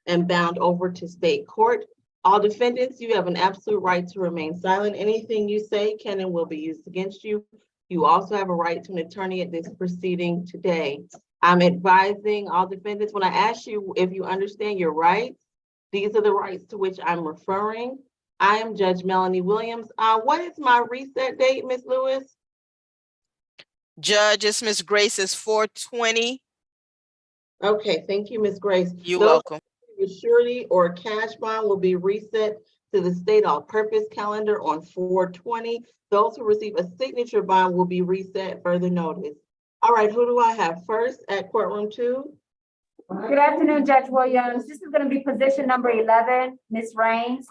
and bound over to state court. All defendants, you have an absolute right to remain silent. Anything you say can and will be used against you. You also have a right to an attorney at this proceeding today. I'm advising all defendants, when I ask you if you understand your rights, these are the rights to which I'm referring. I am Judge Melanie Williams. What is my reset date, Ms. Lewis? Judge, it's Ms. Grace's 4/20. Okay, thank you, Ms. Grace. You're welcome. The surety or cash bond will be reset to the state all-purpose calendar on 4/20. Those who receive a signature bond will be reset further notice. All right, who do I have first at courtroom 2? Good afternoon, Judge Williams. This is going to be position number 11, Ms. Raines.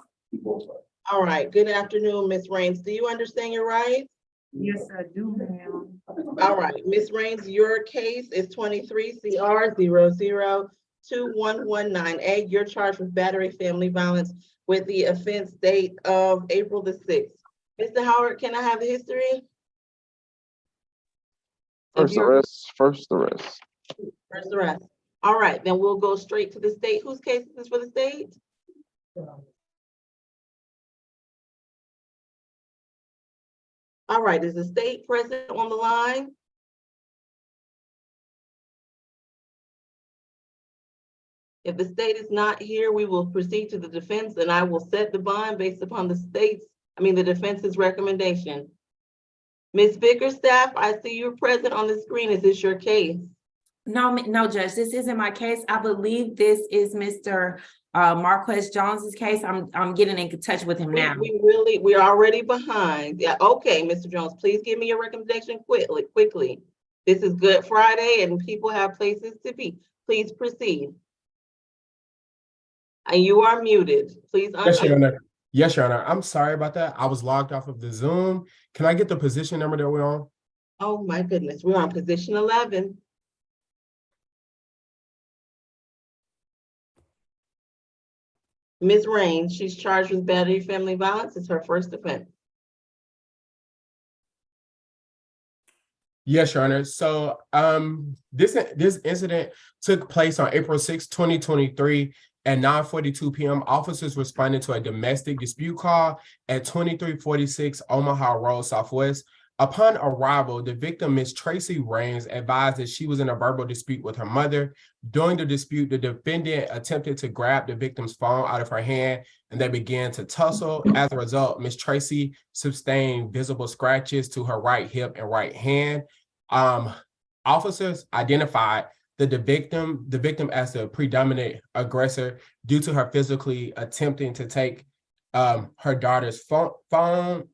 All right, good afternoon, Ms. Raines. Do you understand your rights? Yes, I do, ma'am. All right, Ms. Raines, your case is 23 CR 002119A. You're charged with battery family violence with the offense date of April the 6th. Mr. Howard, can I have the history? First arrest. First arrest. All right, then we'll go straight to the state. Whose case is this for the state? All right, is the state present on the line? If the state is not here, we will proceed to the defense and I will set the bond based upon the defense's recommendation. Ms. Bickerstaff, I see you're present on the screen. Is this your case? No, Judge, this isn't my case. I believe this is Mr. Marquez Jones's case. I'm getting in touch with him now. We're already behind. Yeah, okay, Mr. Jones, please give me your recommendation quickly. This is Good Friday and people have places to be. Please proceed. And you are muted. Please. Yes, Your Honor. Yes, Your Honor. I'm sorry about that. I was logged off of the Zoom. Can I get the position number that we're on? Oh my goodness, we're on position 11. Ms. Raines, she's charged with battery family violence. It's her first offense. Yes, Your Honor. So this incident took place on April 6, 2023 at 9:42 p.m. Officers responded to a domestic dispute call at 2346 Omaha Road Southwest. Upon arrival, the victim, Ms. Tracy Raines, advised that she was in a verbal dispute with her mother. During the dispute, the defendant attempted to grab the victim's phone out of her hand and they began to tussle. As a result, Ms. Tracy sustained visible scratches to her right hip and right hand. Officers identified the victim as the predominant aggressor due to her physically attempting to take her daughter's phone.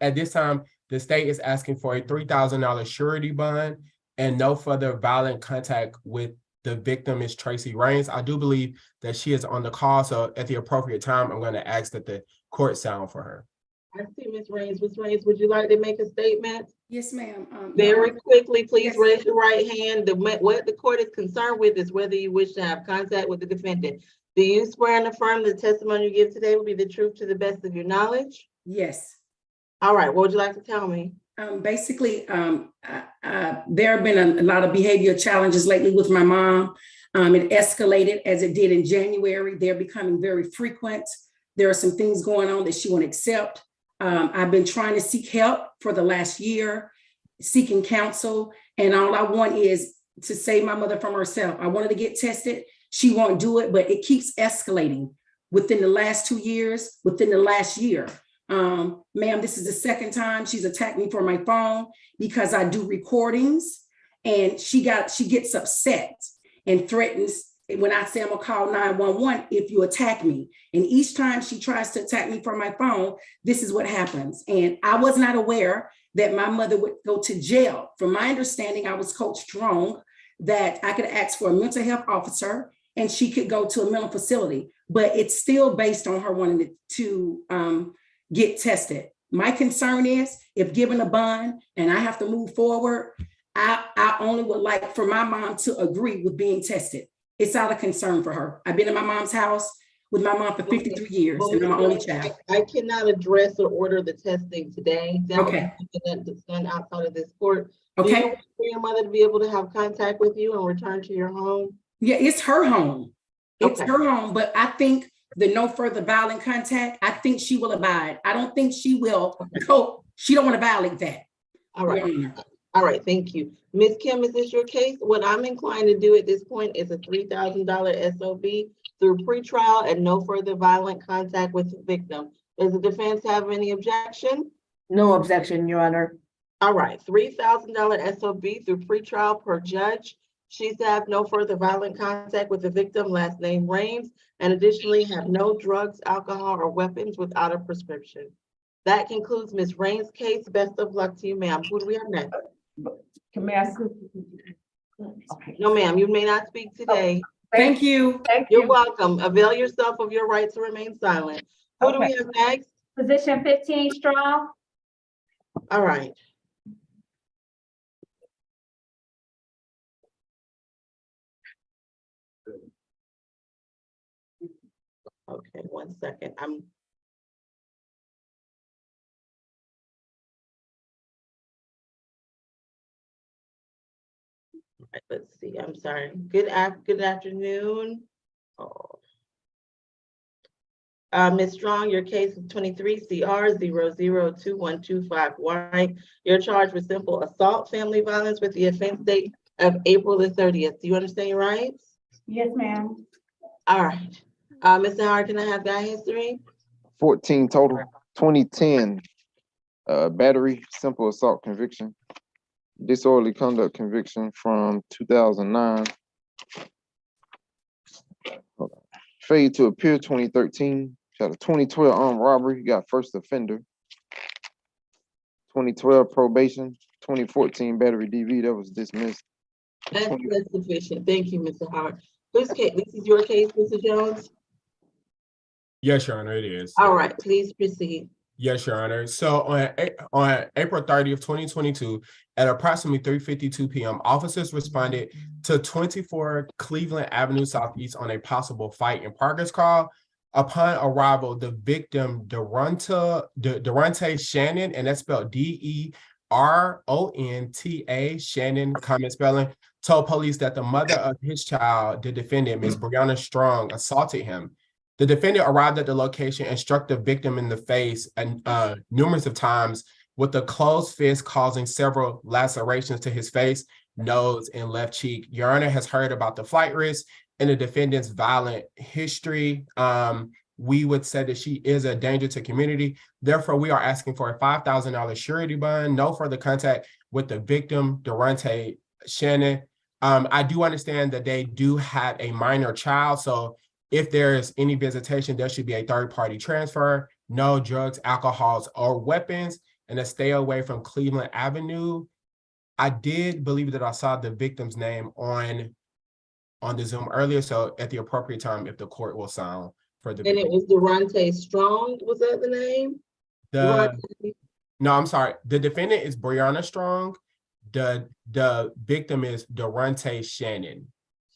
At this time, the state is asking for a $3,000 surety bond and no further violent contact with the victim, Ms. Tracy Raines. I do believe that she is on the call, so at the appropriate time, I'm going to ask that the court sound for her. I see Ms. Raines. Ms. Raines, would you like to make a statement? Yes, ma'am. Very quickly, please yes, raise your right hand. What the court is concerned with is whether you wish to have contact with the defendant. Do you swear and affirm the testimony you give today will be the truth to the best of your knowledge? Yes. All right, what would you like to tell me? Basically, there have been a lot of behavior challenges lately with my mom. It escalated as it did in January. They're becoming very frequent. There are some things going on that she won't accept. I've been trying to seek help for the last year, seeking counsel, and all I want is to save my mother from herself. I wanted to get tested. She won't do it, but it keeps escalating within the last 2 years, within the last year. Ma'am, this is the second time she's attacked me for my phone because I do recordings, and she gets upset and threatens when I say I'm gonna call 911 if you attack me. And each time she tries to attack me for my phone, this is what happens. And I was not aware that my mother would go to jail. From my understanding, I was coached wrong that I could ask for a mental health officer and she could go to a mental facility, but it's still based on her wanting to get tested. My concern is if given a bond and I have to move forward, I only would like for my mom to agree with being tested. It's out of concern for her. I've been in my mom's house with my mom for 53 years and I'm my only child. I cannot address or order the testing today. That okay. That's done outside of this court. Okay. Do you want for your mother to be able to have contact with you and return to your home? Yeah, it's her home. It's Okay. her own, but I think the no further violent contact, I think she will abide. I don't think she will cope. She don't want to violate that. All right. Your Honor. All right, thank you. Ms. Kim, is this your case? What I'm inclined to do at this point is a $3,000 SOB through pretrial and no further violent contact with the victim. Does the defense have any objection? No objection, Your Honor. All right, $3,000 SOB through pretrial per judge. She's to have no further violent contact with the victim, last name Rains, and additionally have no drugs, alcohol, or weapons without a prescription. That concludes Ms. Rains' case. Best of luck to you, ma'am. Who do we have next? Can I ask? No, ma'am, you may not speak today. Thank you. Thank You're you. welcome. Avail yourself of your right to remain silent. Who do we have next? Position 15 strong. All right. Okay, 1 second. All right, let's see. I'm sorry. Good afternoon. Oh. Ms. Strong, your case is 23 CR 002125Y. You're charged with simple assault, family violence with the offense date of April the 30th. Do you understand your rights? Yes, ma'am. All right. Mr. Howard, can I have guy history? 14 total, 2010, battery, simple assault conviction, disorderly conduct conviction from 2009. Hold on. Failure to appear 2013, got a 2012 armed robbery, got first offender. 2012 probation, 2014 battery DV, that was dismissed. That's sufficient. Thank you, Mr. Howard. Whose case? This is your case, Mr. Jones? Yes, Your Honor, it is. All right, please proceed. Yes, Your Honor. So on April 30th, 2022, at approximately 3:52 p.m., officers responded to 24 Cleveland Avenue Southeast on a possible fight and progress call. Upon arrival, the victim, Durante Shannon, and that's spelled DERONTA, Shannon, common spelling, told police that the mother of his child, the defendant, Ms. Brianna Strong, assaulted him. The defendant arrived at the location and struck the victim in the face numerous of times with a closed fist, causing several lacerations to his face, nose, and left cheek. Your Honor has heard about the flight risk and the defendant's violent history. We would say that she is a danger to community. Therefore, we are asking for a $5,000 surety bond, no further contact with the victim, Durante Shannon. I do understand that they do have a minor child, so if there's any visitation, there should be a third-party transfer, no drugs, alcohols, or weapons, and a stay away from Cleveland Avenue. I did believe that I saw the victim's name on the Zoom earlier, so at the appropriate time, if the court will sign for the And victim. it was Durante Strong, was that the name? No, I'm sorry. The defendant is Brianna Strong. The victim is Durante Shannon.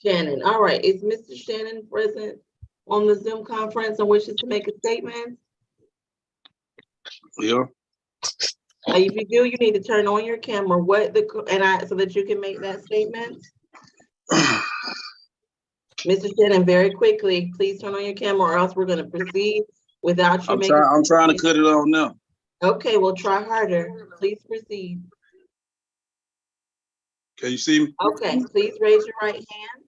Shannon, all right. Is Mr. Shannon present on the Zoom conference and wishes to make a statement? Yeah. If you do, you need to turn on your camera, so that you can make that statement. Mr. Shannon, very quickly, please turn on your camera or else we're gonna proceed without you making. I'm trying to cut it on now. Okay, we'll try harder. Please proceed. Can you see me? Okay, please raise your right hand.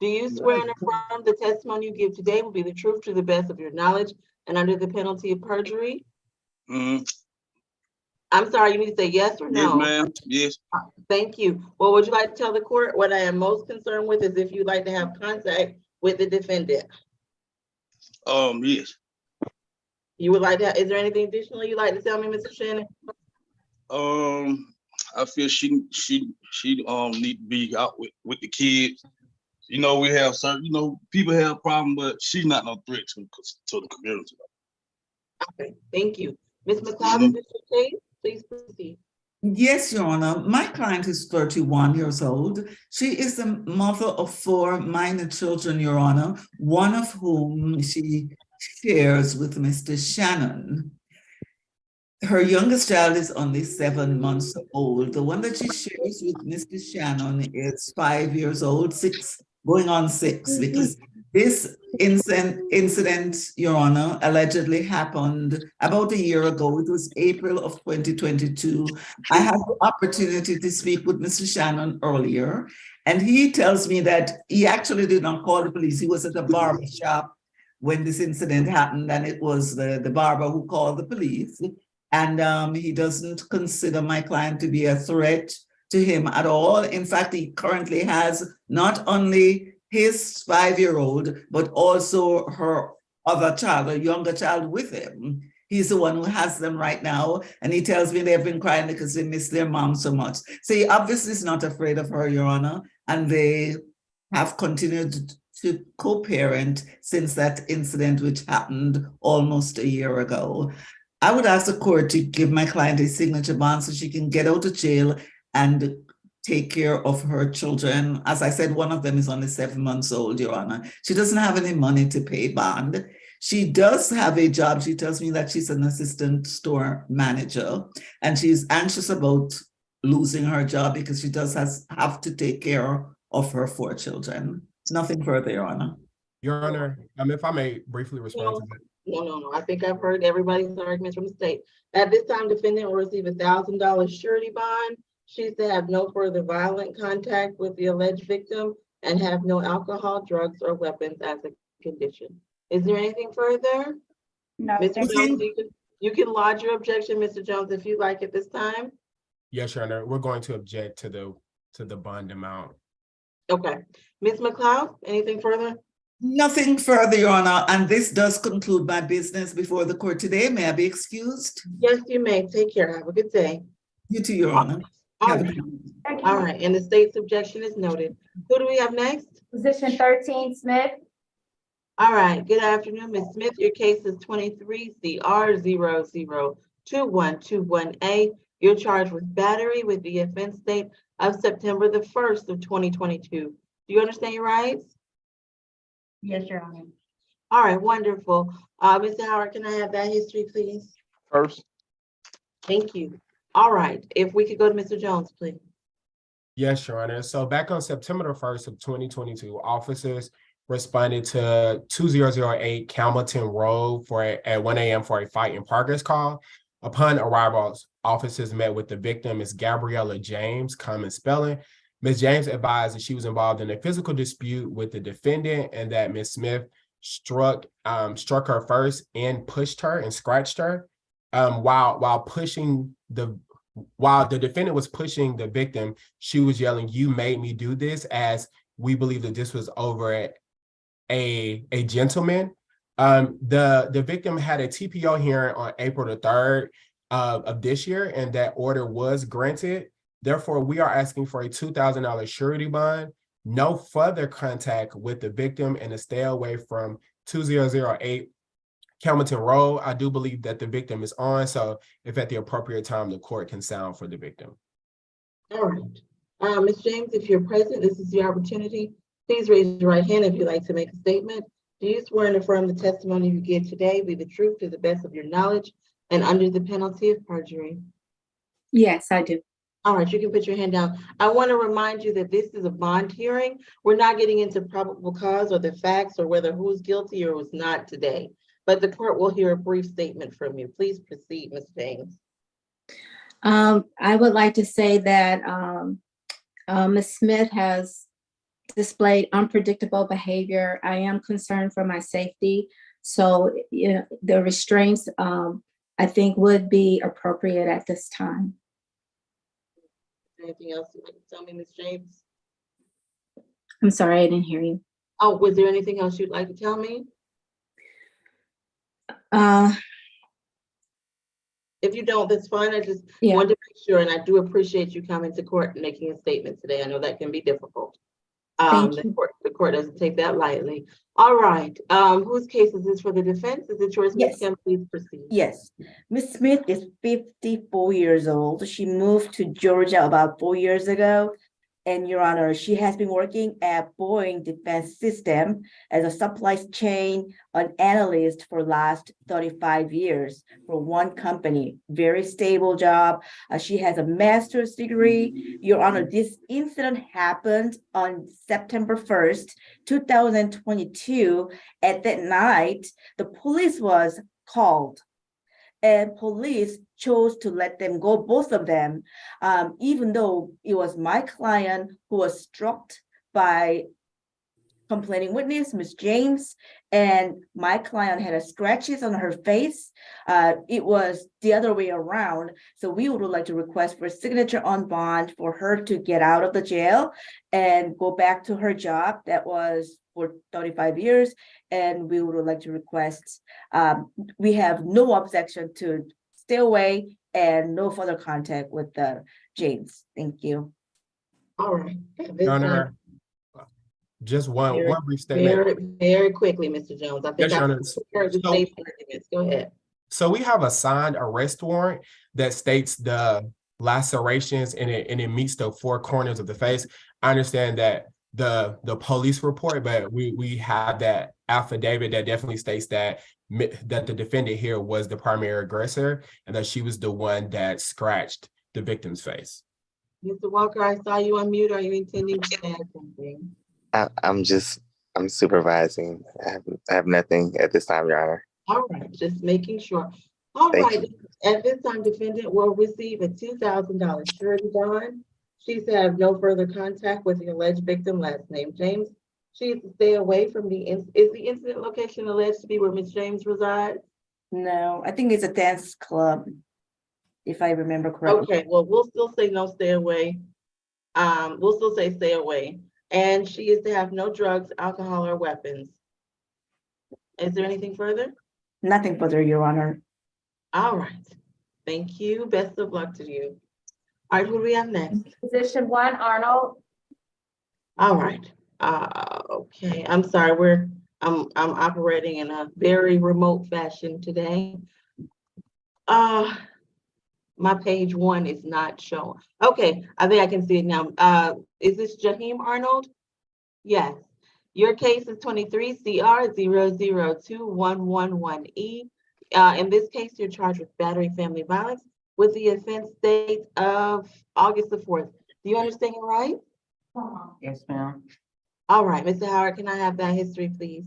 Do you swear and affirm the testimony you give today will be the truth to the best of your knowledge and under the penalty of perjury? Mm-hmm. I'm sorry, you need to say yes or Yes, no. ma'am. Yes. Thank you. Well, would you like to tell the court what I am most concerned with is if you'd like to have contact with the defendant? Yes. You would like to, is there anything additional you'd like to tell me, Mr. Shannon? I feel she need to be out with the kids. You know, we have certain, people have problems, but she's not no threat to the community. Okay, thank you. Ms. McLeod, is this your case? Please proceed. Yes, Your Honor. My client is 31 years old. She is the mother of 4 minor children, Your Honor, one of whom she shares with Mr. Shannon. Her youngest child is only 7 months old. The one that she shares with Mr. Shannon is 5 years old, 6, going on 6, because This incident, Your Honor, allegedly happened about a year ago. It was April of 2022. I had the opportunity to speak with Mr. Shannon earlier, and he tells me that he actually did not call the police. He was at a barber shop when this incident happened, and it was the barber who called the police. And he doesn't consider my client to be a threat to him at all. In fact, he currently has not only his 5-year-old, but also her other child, a younger child with him. He's the one who has them right now. And he tells me they've been crying because they miss their mom so much. So he obviously is not afraid of her, Your Honor. And they have continued to co-parent since that incident, which happened almost a year ago. I would ask the court to give my client a signature bond so she can get out of jail and take care of her children. As I said, one of them is only 7 months old, Your Honor. She doesn't have any money to pay bond. She does have a job. She tells me that she's an assistant store manager, and she's anxious about losing her job because she does have to take care of her 4 children. Nothing further, Your Honor. Your Honor, if I may briefly respond to that. No. I think I've heard everybody's arguments from the state. At this time, defendant will receive $1,000 surety bond. She's to have no further violent contact with the alleged victim and have no alcohol, drugs, or weapons as a condition. Is there anything further? No, Mr. thank Jones, you. you can lodge your objection, Mr. Jones, if you like at this time. Yes, Your Honor, we're going to object to the bond amount. Okay. Ms. McLeod, anything further? Nothing further, Your Honor. And this does conclude my business before the court today. May I be excused? Yes, you may. Take care. Have a good day. You too, Your Honor. All Have a right. good night. Thank you. All right, and the state's objection is noted. Who do we have next? Position 13, Smith. All right, good afternoon, Ms. Smith. Your case is 23 CR 002121A. You're charged with battery with the offense date of September the 1st of 2022. Do you understand your rights? Yes, Your Honor. All right, wonderful. Mr. Howard, can I have that history, please? First, Thank you. All right, if we could go to Mr. Jones, please. Yes, Your Honor. So back on September the 1st of 2022, officers responded to 2008 Campbellton Road at 1 a.m. for a fight in progress call. Upon arrival, officers met with the victim, Ms. Gabriella James, common spelling. Ms. James advised that she was involved in a physical dispute with the defendant and that Ms. Smith struck her first and pushed her and scratched her. While the defendant was pushing the victim, she was yelling, "You made me do this," as we believe that this was over a gentleman. The victim had a TPO hearing on April the 3rd of this year, and that order was granted. Therefore, we are asking for a $2,000 surety bond, no further contact with the victim, and to stay away from 2008 Campbellton Road. I do believe that the victim is on, so if at the appropriate time, the court can sound for the victim. All right. Ms. James, if you're present, this is your opportunity. Please raise your right hand if you'd like to make a statement. Do you swear and affirm the testimony you give today be the truth to the best of your knowledge and under the penalty of perjury? Yes, I do. All right, you can put your hand down. I want to remind you that this is a bond hearing. We're not getting into probable cause or the facts or whether who's guilty or who's not today, but the court will hear a brief statement from you. Please proceed, Ms. James. I would like to say that Ms. Smith has displayed unpredictable behavior. I am concerned for my safety. So, the restraints, I think, would be appropriate at this time. Anything else you'd like to tell me, Ms. James? I'm sorry, I didn't hear you. Oh, was there anything else you'd like to tell me? If you don't, that's fine. I just wanted to make sure, and I do appreciate you coming to court and making a statement today. I know that can be difficult. The court doesn't take that lightly. All right. Whose case is this for the defense? Is it yours, Ms. Yes. Kim? Please proceed. Yes, Ms. Smith is 54 years old. She moved to Georgia about 4 years ago. And Your Honor, she has been working at Boeing Defense System as a supply chain analyst for last 35 years for one company. Very stable job. She has a master's degree. Your Honor, this incident happened on September 1st, 2022. At that night, the police was called. And police chose to let them go, both of them, even though it was my client who was struck by complaining witness, Ms. James, and my client had scratches on her face. It was the other way around. So we would like to request for a signature on bond for her to get out of the jail and go back to her job that was for 35 years. And we would like to request, we have no objection to stay away and no further contact with James. Thank you. All right. At this Your time, Honor, just one Very- brief statement. Very quickly, Mr. Jones. I think Yes, Your I Honor. heard the So- state's arguments. Go ahead. So we have a signed arrest warrant that states the lacerations and it meets the four corners of the face. I understand that the police report, but we have that affidavit that definitely states that the defendant here was the primary aggressor and that she was the one that scratched the victim's face. Mr. Walker, I saw you on mute. Are you intending to add something? I'm supervising. I have nothing at this time, Your Honor. All right, just making sure. All Thank right, at this time, defendant will receive a $2,000 surety bond. She's to have no further contact with the alleged victim, last name James. She is to stay away from is the incident location alleged to be where Ms. James resides? No, I think it's a dance club, if I remember correctly. Okay, well, we'll still say no, stay away. We'll still say stay away. And she is to have no drugs, alcohol, or weapons. Is there anything further? Nothing further, Your Honor. All right. Thank you. Best of luck to you. All right, who do we have next? Position 1, Arnold. All right. Okay. I'm sorry. I'm operating in a very remote fashion today. My page 1 is not showing. Okay, I think I can see it now. Is this Jaheim Arnold? Yes. Your case is 23 CR 00211E. In this case, you're charged with battery family violence with the offense date of August the 4th. Do you understand it right? Yes, ma'am. All right, Mr. Howard, can I have that history, please?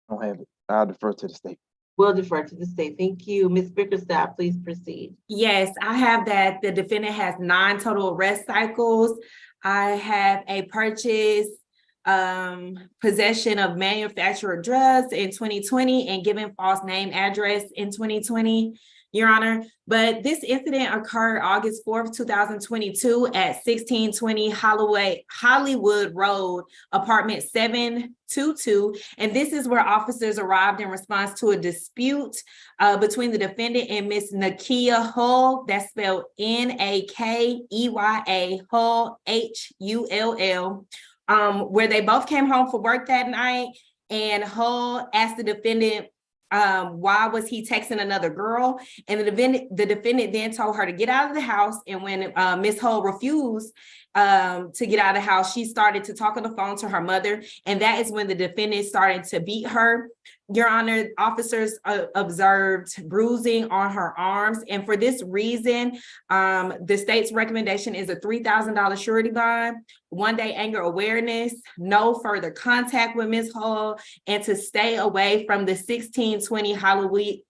I don't have it. I'll defer to the state. We'll defer to the state. Thank you. Ms. Bickerstaff, please proceed. Yes, I have that the defendant has 9 total arrest cycles. I have a purchase, possession of manufactured drugs in 2020 and given false name address in 2020, Your Honor. But this incident occurred August 4th, 2022 at 1620 Hollywood Road, apartment 722. And this is where officers arrived in response to a dispute between the defendant and Miss Nakia Hull, that's spelled Nakeya, Hull, Hull, where they both came home for work that night. And Hull asked the defendant, why was he texting another girl? And the defendant then told her to get out of the house. And when Miss Hull refused to get out of the house, she started to talk on the phone to her mother. And that is when the defendant started to beat her. Your Honor, officers observed bruising on her arms. And for this reason, the state's recommendation is a $3,000 surety bond, 1-day anger awareness, no further contact with Ms. Hull, and to stay away from the 1620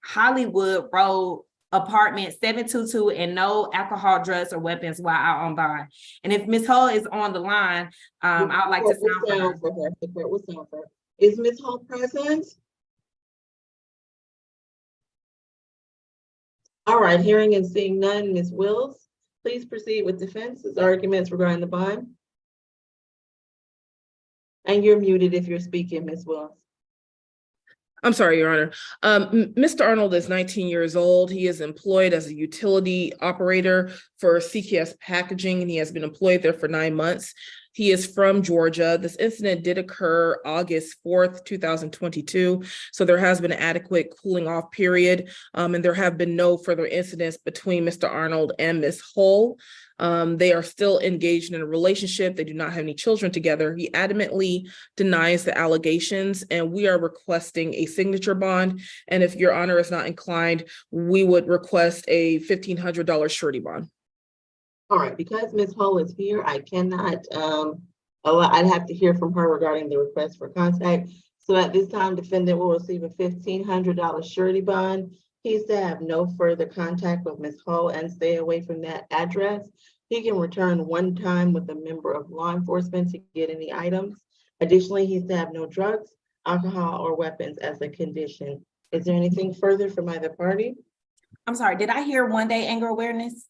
Hollywood Road, apartment 722, and no alcohol, drugs, or weapons while out on bond. And if Ms. Hull is on the line, I'd like to sound for her. Is Ms. Hull present? All right, hearing and seeing none, Ms. Wills, please proceed with defense's arguments regarding the bond. And you're muted if you're speaking, Ms. Wills. I'm sorry, Your Honor. Mr. Arnold is 19 years old. He is employed as a utility operator for CKS Packaging, and he has been employed there for 9 months. He is from Georgia. This incident did occur August 4th, 2022. So there has been an adequate cooling off period, and there have been no further incidents between Mr. Arnold and Ms. Hull. They are still engaged in a relationship. They do not have any children together. He adamantly denies the allegations, and we are requesting a signature bond. And if Your Honor is not inclined, we would request a $1,500 surety bond. All right, because Ms. Hull is here, I cannot, I'd have to hear from her regarding the request for contact. So at this time, defendant will receive a $1,500 surety bond. He's to have no further contact with Ms. Hull and stay away from that address. He can return one time with a member of law enforcement to get any items. Additionally, he's to have no drugs, alcohol, or weapons as a condition. Is there anything further from either party? I'm sorry, did I hear 1 day anger awareness?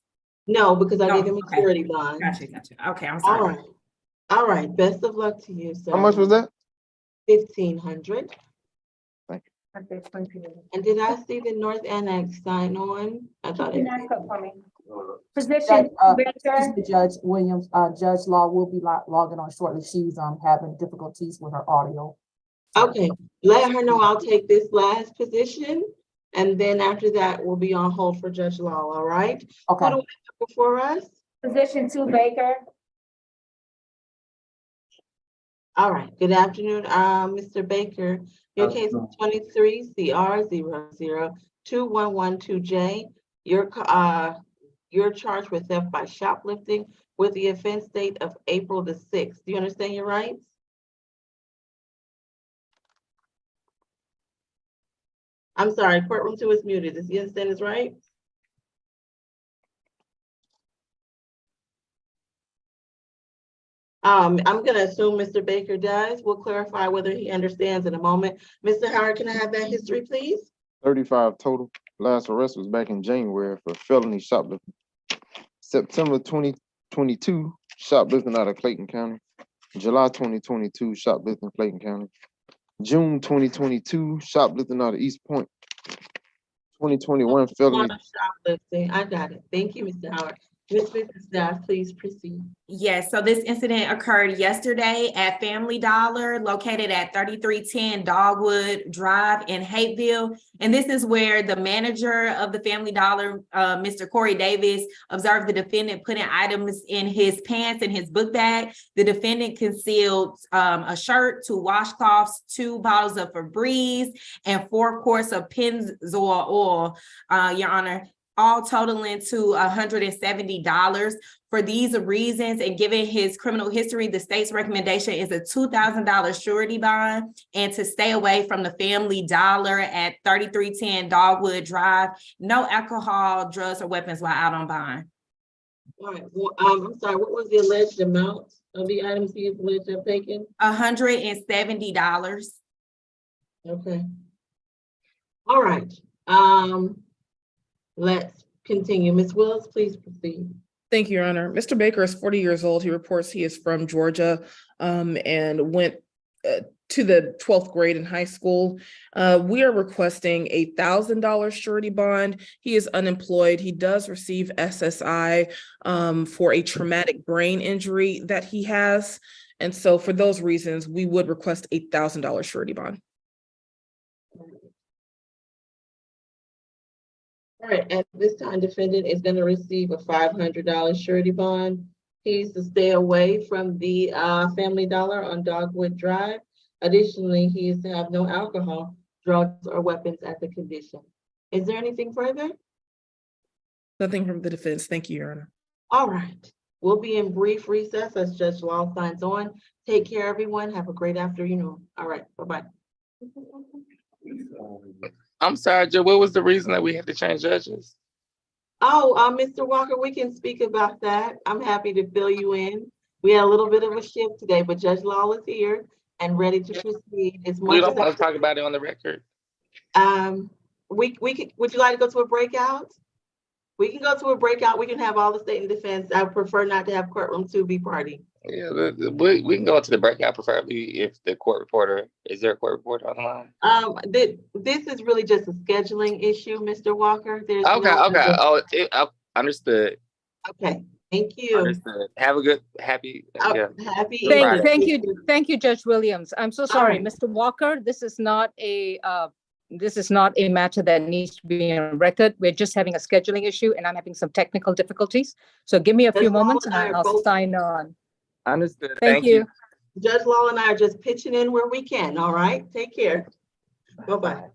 No, because I No, gave him a okay. surety bond. Gotcha. Okay, I'm All sorry. right. All right, best of luck to you, sir. How much was that? 1,500. Thank you. And did I see the North Annex sign on? I thought it. Position Excuse me, Judge Williams, Judge Law will be logging on shortly. She's having difficulties with her audio. Okay, let her know I'll take this last position. And then after that, we'll be on hold for Judge Law, all right? Okay. Who do we have before us? Position 2, Baker. All right, good afternoon, Mr. Baker. Your case is 23 CR 002112J. You're charged with theft by shoplifting with the offense date of April the 6th. Do you understand your rights? I'm sorry, courtroom 2 is muted. Does he understand his rights? I'm gonna assume Mr. Baker does. We'll clarify whether he understands in a moment. Mr. Howard, can I have that history, please? 35 total. Last arrest was back in January for felony shoplifting. September 2022, shoplifting out of Clayton County. July 2022, shoplifting Clayton County. June 2022, shoplifting out of East Point. 2021 felony. Shoplifting. I got it. Thank you, Mr. Howard. Ms. Staff, please proceed. Yes, so this incident occurred yesterday at Family Dollar located at 3310 Dogwood Drive in Hateville. And this is where the manager of the Family Dollar, Mr. Corey Davis, observed the defendant putting items in his pants and his book bag. The defendant concealed a shirt, 2 washcloths, 2 bottles of Febreze, and 4 quarts of Pennzoil oil, Your Honor, all totaling to $170. For these reasons, and given his criminal history, the state's recommendation is a $2,000 surety bond and to stay away from the Family Dollar at 3310 Dogwood Drive. No alcohol, drugs, or weapons while out on bond. All right, well, I'm sorry, what was the alleged amount of the items he is alleged to have taken? $170. Okay. All right, let's continue. Ms. Willis, please proceed. Thank you, Your Honor. Mr. Baker is 40 years old. He reports he is from Georgia and went to the 12th grade in high school. We are requesting a $1,000 surety bond. He is unemployed. He does receive SSI for a traumatic brain injury that he has. And so for those reasons, we would request a $1,000 surety bond. All right, at this time, defendant is going to receive a $500 surety bond. He's to stay away from the Family Dollar on Dogwood Drive. Additionally, he is to have no alcohol, drugs, or weapons as a condition. Is there anything further? Nothing from the defense. Thank you, Your Honor. All right, we'll be in brief recess as Judge Law signs on. Take care, everyone. Have a great afternoon. All right, bye-bye. I'm sorry, Joe, what was the reason that we had to change judges? Oh, Mr. Walker, we can speak about that. I'm happy to fill you in. We had a little bit of a shift today, but Judge Law is here and ready to proceed. We don't want to talk about it on the record. Would you like to go to a breakout? We can go to a breakout. We can have all the state and defense. I would prefer not to have courtroom 2 be party. Yeah, we can go into the breakout, preferably if the court reporter, is there a court reporter on the line? This is really just a scheduling issue, Mr. Walker. There's okay. Oh, understood. Okay, Thank you. Understood. Have a good, happy, yeah. Happy Good Friday. Thank you, Judge Williams. I'm so sorry, right. Mr. Walker, this is not a matter that needs to be on record. We're just having a scheduling issue and I'm having some technical difficulties. So give me a few Judge Law moments and and I are I'll both- sign on. Understood. Thank you. Judge Law and I are just pitching in where we can, all right? Take care. Bye-bye.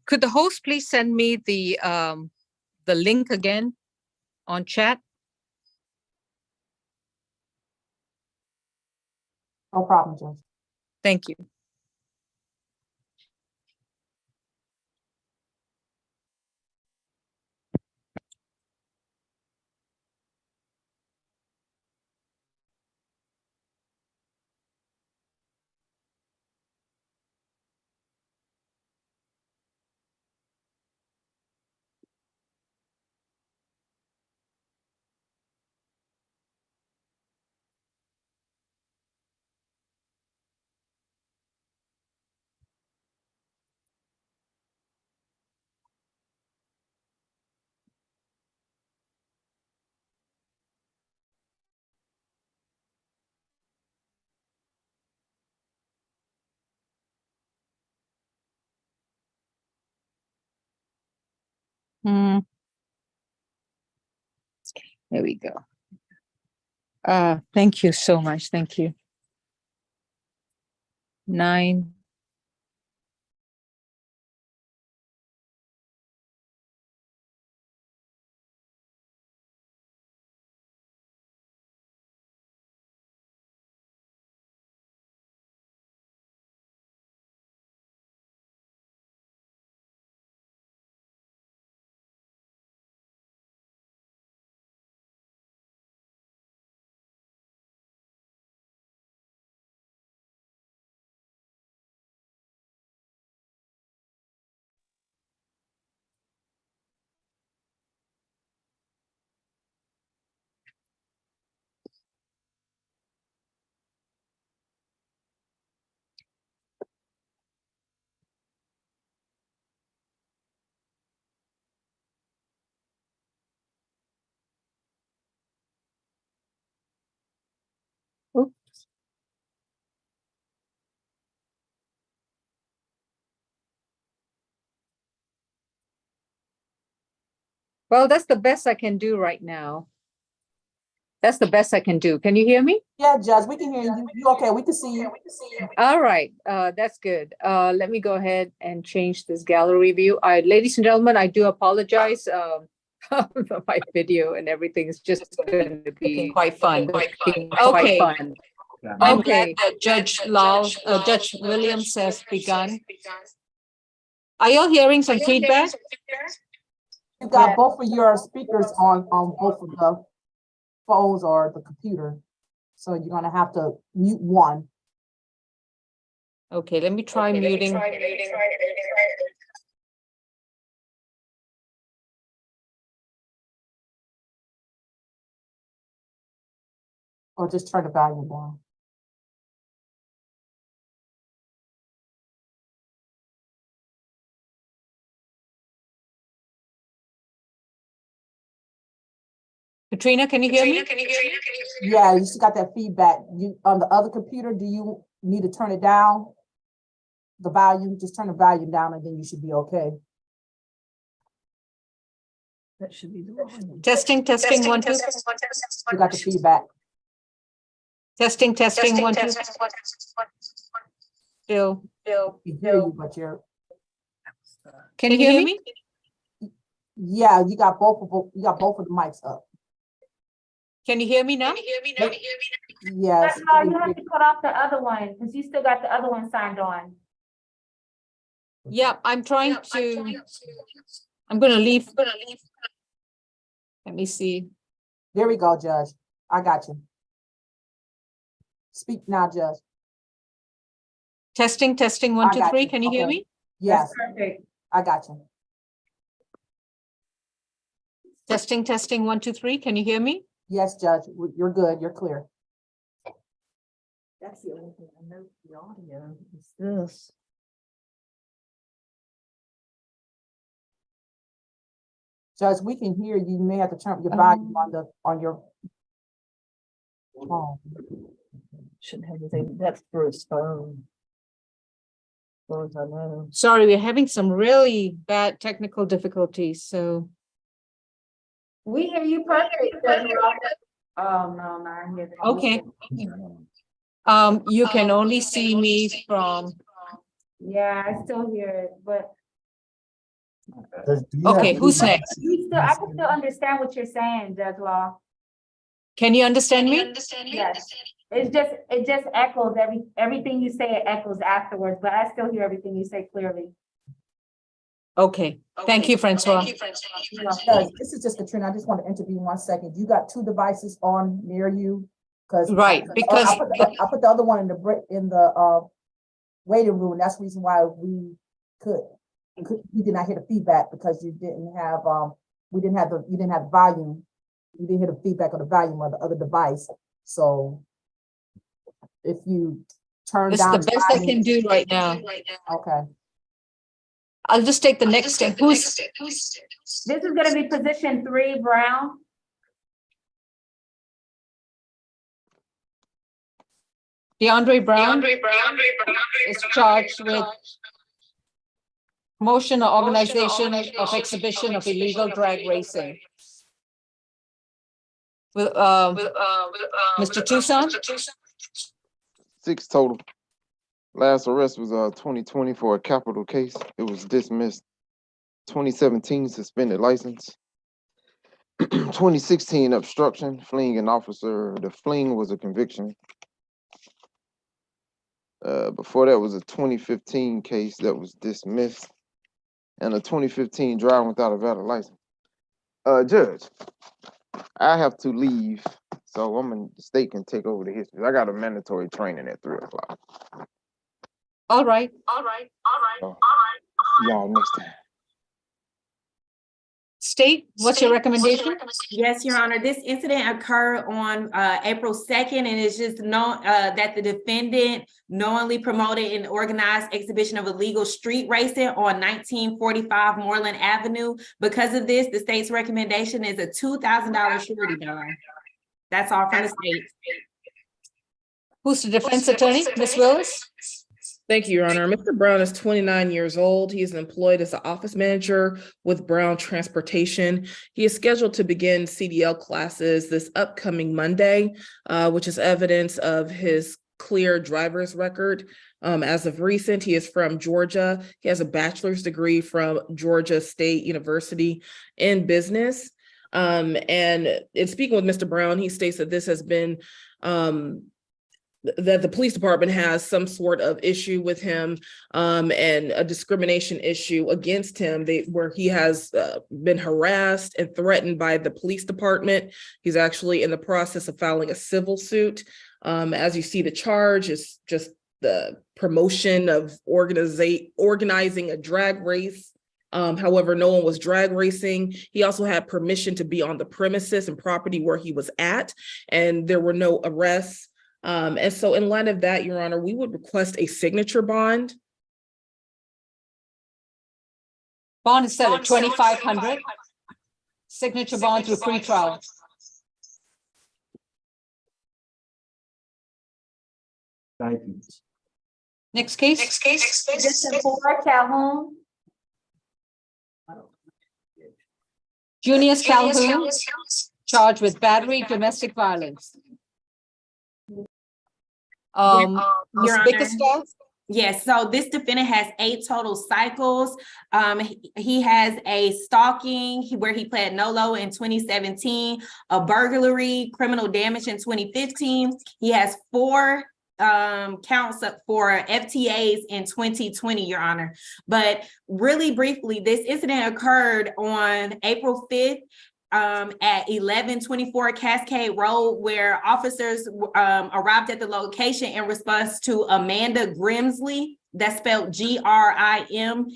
Could the host please send me the link again on chat? No problem, Judge. Thank you. Hmm. There we go. Thank you so much. Thank you. 9 Well, that's the best I can do right now. That's the best I can do. Can you hear me? Yeah, Judge, we can hear you. You okay? We can see you. All right, that's good. Let me go ahead and change this gallery view. Ladies and gentlemen, I do apologize. My video and everything is just going to be quite fun. Okay. I'm glad that Judge Williams has begun. Are y'all hearing some feedback? You got both of your speakers on both of the phones or the computer. So you're gonna have to mute one. Okay, let me try muting. Or just turn the volume down. Katrina, can you hear me? Yeah, you still got that feedback. You, on the other computer, do you need to turn it down? The volume, just turn the volume down and then you should be okay. That should be the volume. Testing, 1, 2. You got the feedback. Testing, 1, 2. Still. We hear you, but you're. Can you hear me? Yeah, you got both of the mics up. Can you hear me now? Yes. No, you have to cut off the other one because you still got the other one signed on. Yeah, I'm trying to. I'm gonna leave. Let me see. There we go, Judge. I got you. Speak now, Judge. Testing, 1, 2, 3. Can you hear me? Yes. Perfect. I got you. Testing, 1, 2, 3. Can you hear me? Yes, Judge. You're good. You're clear. That's the only thing I know the audio is this. Judge, we can hear you. You may have to turn your volume on your phone. Shouldn't have anything. That's for his phone. As far as I know. Sorry, we're having some really bad technical difficulties, so. We hear you perfect. Oh, no, not here. Okay. You can only see me from. Yeah, I still hear it, but Okay, who's next? I can still understand what you're saying, Judge Law. Can you understand me? Yes. It just echoes everything you say, it echoes afterwards, but I still hear everything you say clearly. Okay, thank you, Francois. Judge, this is just Katrina. I just want to intervene 1 second. You got 2 devices on near you? Right, because I put the other one in the waiting room. That's the reason why we did not hear the feedback because you didn't have you didn't have the volume. You didn't hear the feedback of the volume of the other device. So if you turn this down is the best I can do right now. Okay. I'll just take the next step. This is gonna be position 3, Brown. DeAndre Brown is charged with promotion or organization of exhibition of illegal drag racing. With Mr. Tucson? 6 total. Last arrest was 2020 for a capital case. It was dismissed. 2017 suspended license. 2016 obstruction, fleeing an officer. The fleeing was a conviction. Before that was a 2015 case that was dismissed, and a 2015 driving without a valid license. Judge, I have to leave, so the state can take over the history. I got a mandatory training at 3 o'clock. All right. So, see y'all next time. State, what's your recommendation? Yes, Your Honor. This incident occurred on April 2nd, and it's just known that the defendant knowingly promoted an organized exhibition of illegal street racing on 1945 Moreland Avenue. Because of this, the state's recommendation is a $2,000 surety bond. That's all from the state. Who's the defense attorney? Ms. Willis? Thank you, Your Honor. Mr. Brown is 29 years old. He is employed as an office manager with Brown Transportation. He is scheduled to begin CDL classes this upcoming Monday, which is evidence of his clear driver's record. As of recent, he is from Georgia. He has a bachelor's degree from Georgia State University in business. And in speaking with Mr. Brown, he states that this has been that the police department has some sort of issue with him and a discrimination issue against him, where he has been harassed and threatened by the police department. He's actually in the process of filing a civil suit. As you see, the charge is just the promotion of organizing a drag race. However, no one was drag racing. He also had permission to be on the premises and property where he was at, and there were no arrests. And so in light of that, Your Honor, we would request a signature bond. Bond is set at 2,500. Signature bond through pretrial. Thank you. Next case. Expedition 4, Calhoun. Junius Calhoun, charged with battery, domestic violence. Your Ms. Honor. Bickerstaff? Yes, so this defendant has 8 total cycles. He has a stalking where he pled NOLO in 2017, a burglary, criminal damage in 2015. He has 4 counts up for FTAs in 2020, Your Honor. But really briefly, this incident occurred on April 5th. At 1124 Cascade Road, where officers arrived at the location in response to Amanda Grimsley, that's spelled Grimsley,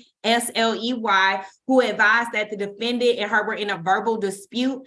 who advised that the defendant and her were in a verbal dispute.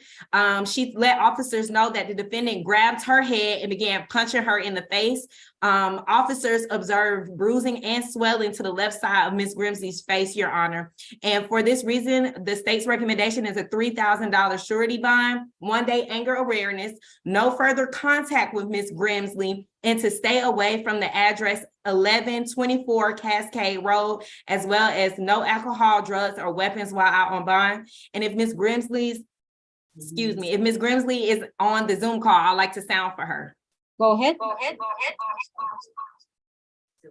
She let officers know that the defendant grabbed her head and began punching her in the face. Officers observed bruising and swelling to the left side of Ms. Grimsley's face, Your Honor. And for this reason, the state's recommendation is a $3,000 surety bond, 1-day anger awareness, no further contact with Ms. Grimsley, and to stay away from the address 1124 Cascade Road, as well as no alcohol, drugs, or weapons while out on bond. And if Ms. Grimsley is on the Zoom call, I'd like to sound for her. Go ahead.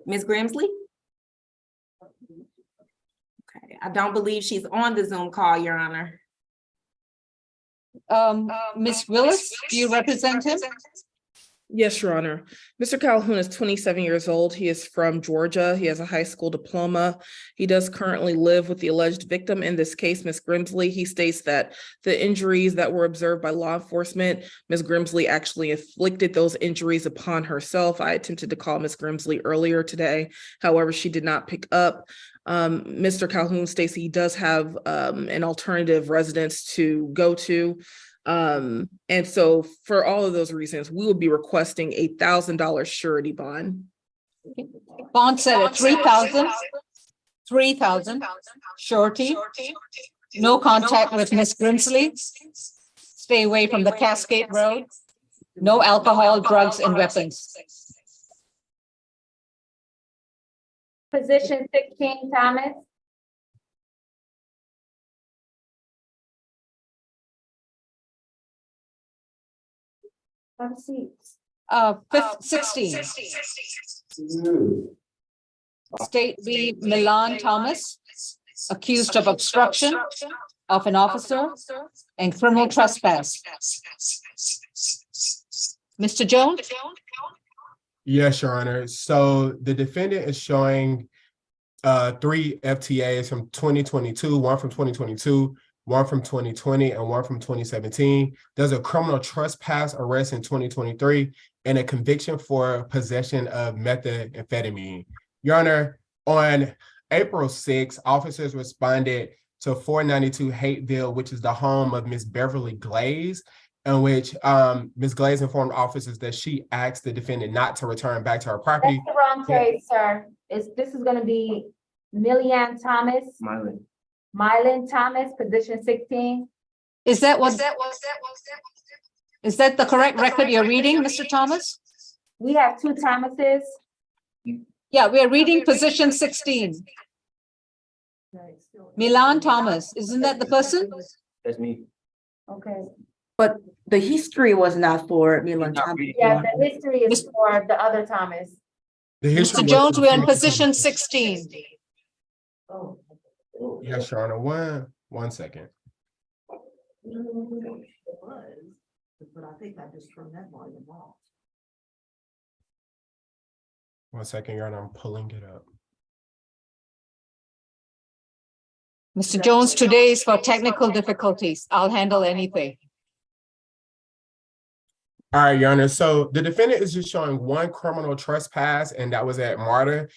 Ms. Grimsley? Okay, I don't believe she's on the Zoom call, Your Honor. Ms. Willis, do you represent him? Yes, Your Honor. Mr. Calhoun is 27 years old. He is from Georgia. He has a high school diploma. He does currently live with the alleged victim in this case, Ms. Grimsley. He states that the injuries that were observed by law enforcement, Ms. Grimsley actually inflicted those injuries upon herself. I attempted to call Ms. Grimsley earlier today. However, she did not pick up. Mr. Calhoun states he does have an alternative residence to go to. And so for all of those reasons, we would be requesting a $1,000 surety bond. Bond set at 3,000. 3,000. Surety. No contact with Ms. Grimsley. Stay away from the Cascade Road. No alcohol, drugs, and weapons. Position 16, Thomas. Have a seat. 16. State v. Milan Thomas, accused of obstruction of an officer and criminal trespass. Mr. Jones? Yes, Your Honor. So the defendant is showing 3 FTAs from 2022, 1 from 2022, 1 from 2020, and 1 from 2017. There's a criminal trespass arrest in 2023 and a conviction for possession of methamphetamine. Your Honor, on April 6th, officers responded to 492 Hateville, which is the home of Ms. Beverly Glaze, in which Ms. Glaze informed officers that she asked the defendant not to return back to her property. That's the wrong case, sir. This is gonna be Millian Thomas. Mylan Thomas, position 16. Is that the correct record you're reading, Mr. Thomas? We have 2 Thomases. Yeah, we are reading position 16. Milan Thomas, isn't that the person? That's me. Okay. But the history was not for Milan Not Thomas. reading. Yeah, the history is for the other Thomas. The history Mr. was Jones, for we're on 2022. position 16. Oh. Yes, Your Honor, one second. But I think I just turned that volume off. 1 second, Your Honor, I'm pulling it up. Mr. Jones, today is for technical difficulties. I'll handle anything. All right, Your Honor. So the defendant is just showing one criminal trespass, and that was at MARTA.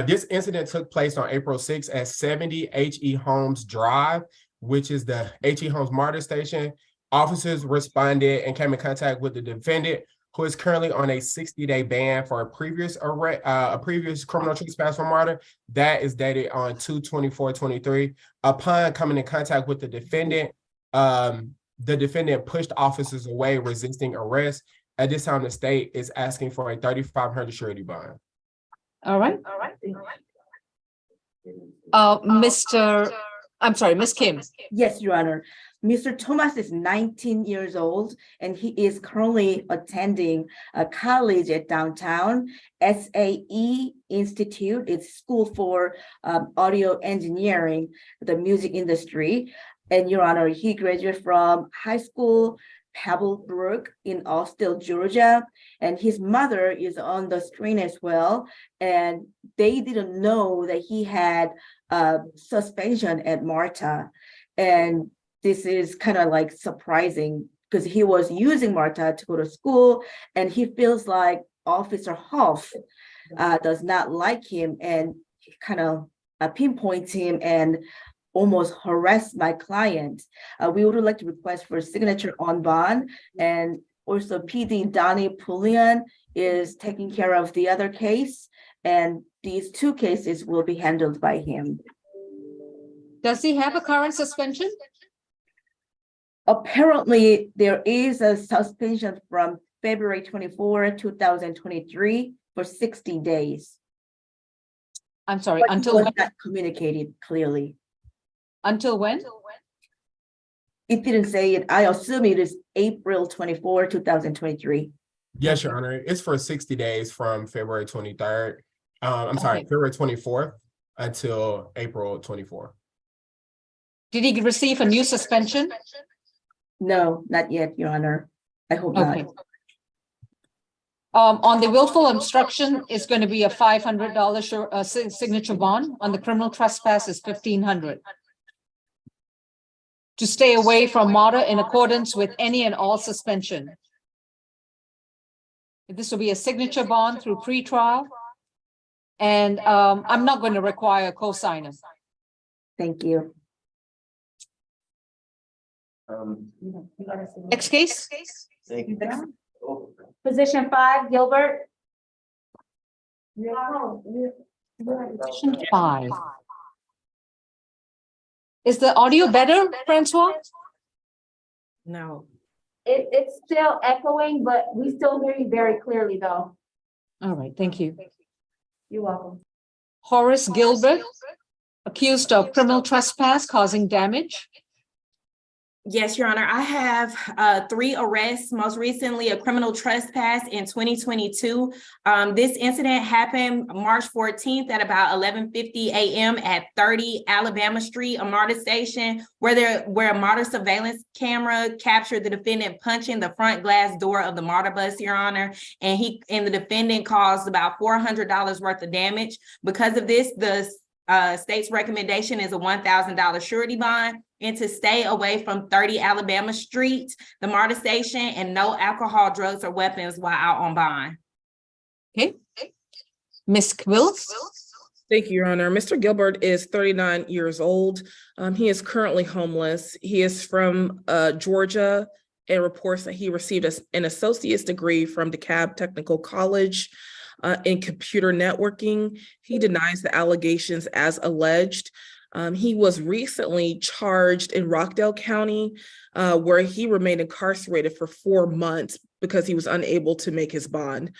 This incident took place on April 6th at 70 H.E. Holmes Drive, which is the H.E. Holmes MARTA station. Officers responded and came in contact with the defendant, who is currently on a 60-day ban for a previous arrest, a previous criminal trespass from MARTA. That is dated on 2/24/23. Upon coming in contact with the defendant pushed officers away, resisting arrest. At this time, the state is asking for a $3,500 surety bond. All right. Ms. Kim. Yes, Your Honor. Mr. Thomas is 19 years old, and he is currently attending a college at downtown, SAE Institute. It's School for Audio Engineering, the music industry. And Your Honor, he graduated from high school, Pebblebrook in Austell, Georgia, and his mother is on the screen as well. And they didn't know that he had suspension at MARTA. And this is kind of like surprising because he was using MARTA to go to school, and he feels like Officer Hoff does not like him and kind of pinpoints him and almost harassed my client. We would like to request for signature on bond, and also PD Donnie Pullian is taking care of the other case, and these two cases will be handled by him. Does he have a current suspension? Apparently, there is a suspension from February 24, 2023 for 60 days. I'm sorry, But until it was when? not communicated clearly. Until when? It didn't say it. I assume it is April 24, 2023. Yes, Your Honor. It's for 60 days from February 23rd. February 24th until April 24th. Did he receive a new suspension? No, not yet, Your Honor. I hope Okay. not. On the willful obstruction is going to be a $500 signature bond. On the criminal trespass is $1,500. To stay away from MARTA in accordance with any and all suspension. This will be a signature bond through pretrial. And I'm not going to require a co-signer. Thank you. Next case? Thank you. Position 5, Gilbert. Position 5. Is the audio better, Francois? No. It's still echoing, but we still hear you very clearly though. All right, thank you. You're welcome. Horace Gilbert, accused of criminal trespass causing damage. Yes, Your Honor. I have 3 arrests, most recently a criminal trespass in 2022. This incident happened March 14th at about 11:50 a.m. at 30 Alabama Street, a MARTA station, where a MARTA surveillance camera captured the defendant punching the front glass door of the MARTA bus, Your Honor, and the defendant caused about $400 worth of damage. Because of this, the state's recommendation is a $1,000 surety bond, and to stay away from 30 Alabama Street, the MARTA station, and no alcohol, drugs, or weapons while out on bond. Okay. Ms. Quills? Thank you, Your Honor. Mr. Gilbert is 39 years old. He is currently homeless. He is from Georgia and reports that he received an associate's degree from DeKalb Technical College in computer networking. He denies the allegations as alleged. He was recently charged in Rockdale County, where he remained incarcerated for 4 months because he was unable to make his bond.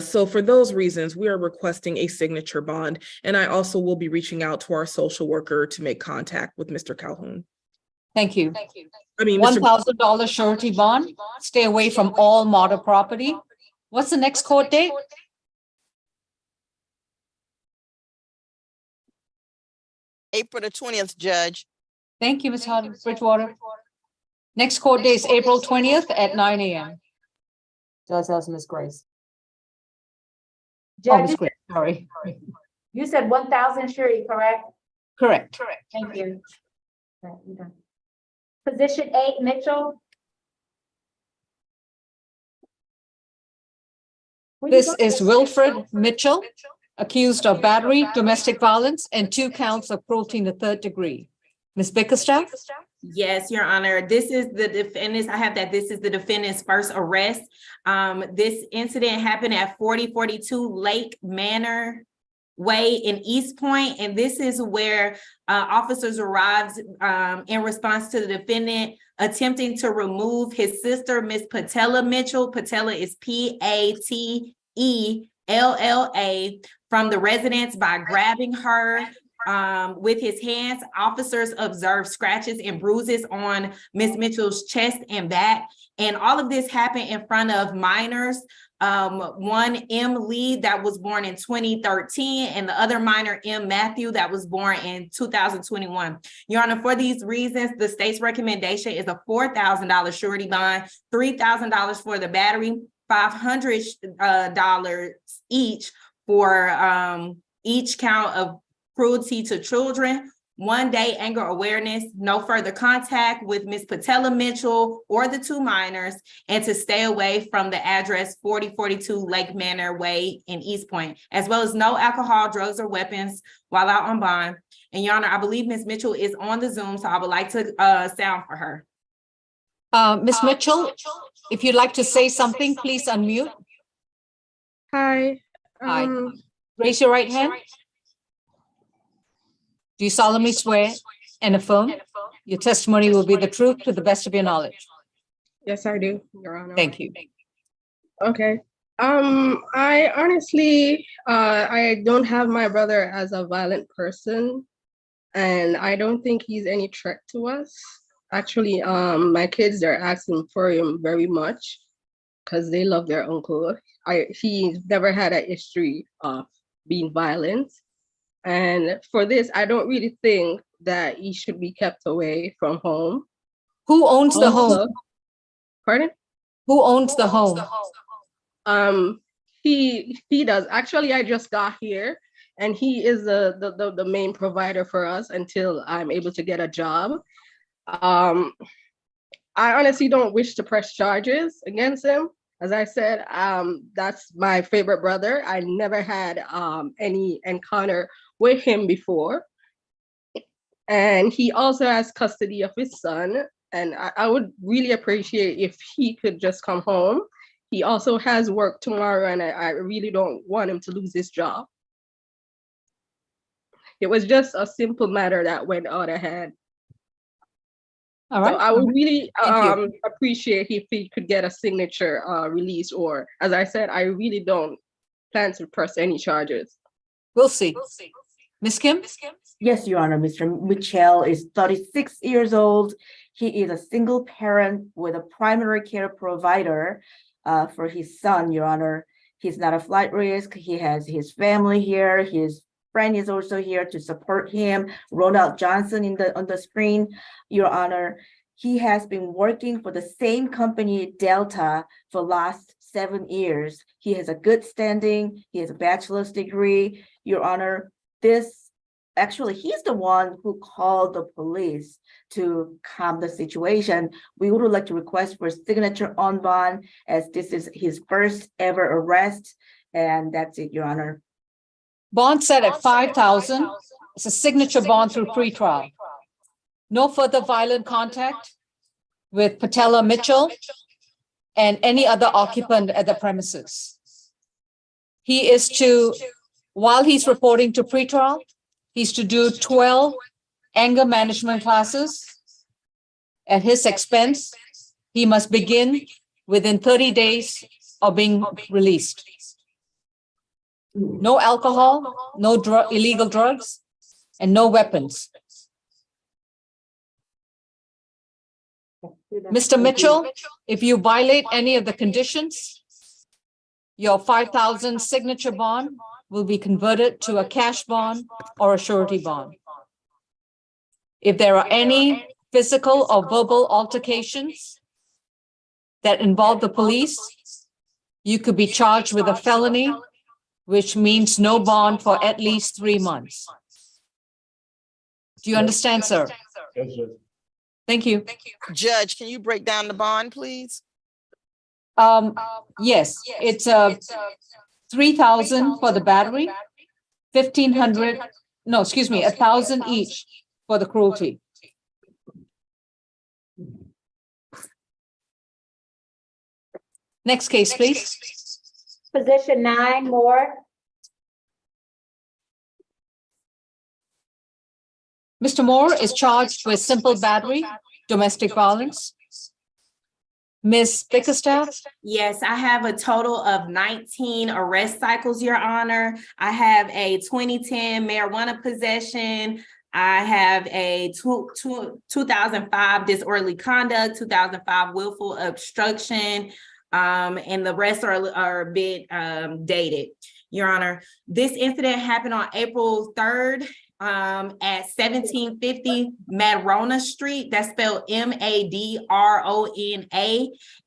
So for those reasons, we are requesting a signature bond. And I also will be reaching out to our social worker to make contact with Mr. Calhoun. Thank you. I mean, $1,000 surety bond. Stay away from all model property. What's the next court date? April the 20th, Judge. Thank you, Ms. Bridgewater. Next court date is April 20th at 9 a.m. Judge, that's Ms. Grace. Oh, Judge, Ms. Grace, sorry. you said 1,000 surety, correct? Correct. Thank you. Okay, you're done. Position 8, Mitchell. This is Wilfred Mitchell, accused of battery, domestic violence, and 2 counts of cruelty in the 3rd degree. Ms. Bickerstaff? Yes, Your Honor. This is the defendant's, I have that this is the defendant's first arrest. This incident happened at 4042 Lake Manor Way in East Point, and this is where officers arrived in response to the defendant attempting to remove his sister, Miss Patella Mitchell. Patella is P-A-T-E-L-L-A, from the residence by grabbing her with his hands. Officers observed scratches and bruises on Miss Mitchell's chest and back. And all of this happened in front of minors. One M. Lee that was born in 2013, and the other minor M. Matthew that was born in 2021. Your Honor, for these reasons, the state's recommendation is a $4,000 surety bond, $3,000 for the battery, $500 each for each count of cruelty to children, 1 day anger awareness, no further contact with Ms. Patella Mitchell or the 2 minors, and to stay away from the address 4042 Lake Manor Way in East Point, as well as no alcohol, drugs, or weapons while out on bond. And Your Honor, I believe Ms. Mitchell is on the Zoom, so I would like to sound for her. Ms. Mitchell, if you'd like to say something, please unmute. Hi. Hi. Raise your right hand. Do you solemnly swear and affirm your testimony will be the truth to the best of your knowledge? Yes, I do, Your Honor. Thank you. Okay. I honestly, I don't have my brother as a violent person, and I don't think he's any threat to us. Actually, my kids, they're asking for him very much because they love their uncle. He's never had a history of being violent. And for this, I don't really think that he should be kept away from home. Who owns the home? Pardon? Who owns the home? He does. Actually, I just got here, and he is the main provider for us until I'm able to get a job. I honestly don't wish to press charges against him. As I said, that's my favorite brother. I never had any encounter with him before. And he also has custody of his son. And I would really appreciate if he could just come home. He also has work tomorrow, and I really don't want him to lose his job. It was just a simple matter that went out ahead. All right. So I would really appreciate if he could get a signature release, or as I said, I really don't plan to press any charges. We'll see. Ms. Kim? Yes, Your Honor. Mr. Mitchell is 36 years old. He is a single parent with a primary care provider for his son, Your Honor. He's not a flight risk. He has his family here. His friend is also here to support him. Ronald Johnson on the screen, Your Honor. He has been working for the same company, Delta, for the last 7 years. He has a good standing. He has a bachelor's degree, Your Honor. He's the one who called the police to calm the situation. We would like to request for signature on bond, as this is his first ever arrest. And that's it, Your Honor. Bond set at $5,000. It's a signature bond through pretrial. No further violent contact with Patella Mitchell and any other occupant at the premises. He is to, while he's reporting to pretrial, he's to do 12 anger management classes at his expense. He must begin within 30 days of being released. No alcohol, no illegal drugs, and no weapons. Mr. Mitchell, if you violate any of the conditions, your 5,000 signature bond will be converted to a cash bond or a surety bond. If there are any physical or verbal altercations that involve the police, you could be charged with a felony, which means no bond for at least 3 months. Do you understand, sir? Yes, sir. Thank you. Judge, can you break down the bond, please? Yes, it's 3,000 for the battery, 1,500, no, excuse me, 1,000 each for the cruelty. Next case, please. Position 9, Moore. Mr. Moore is charged with simple battery, domestic violence. Ms. Bickerstaff? Yes, I have a total of 19 arrest cycles, Your Honor. I have a 2010 marijuana possession. I have a 2005 disorderly conduct, 2005 willful obstruction, and the rest are a bit dated, Your Honor. This incident happened on April 3rd. At 1750 Madrona Street, that's spelled Madrona.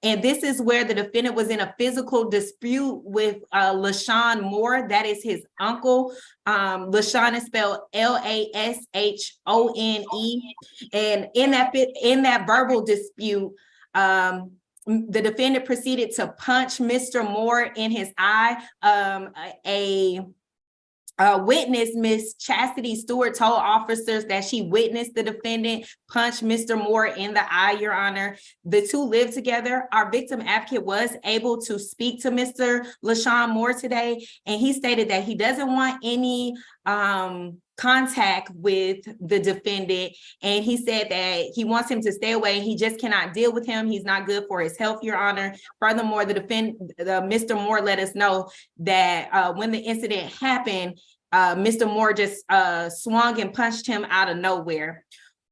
And this is where the defendant was in a physical dispute with LaShawn Moore. That is his uncle. LaShawn is spelled Lashone. And in that verbal dispute, the defendant proceeded to punch Mr. Moore in his eye. Witness, Miss Chastity Stewart, told officers that she witnessed the defendant punch Mr. Moore in the eye, Your Honor. The two lived together. Our victim advocate was able to speak to Mr. LaShawn Moore today, and he stated that he doesn't want any contact with the defendant, and he said that he wants him to stay away. He just cannot deal with him. He's not good for his health, Your Honor. Furthermore, Mr. Moore let us know that when the incident happened, Mr. Moore just swung and punched him out of nowhere.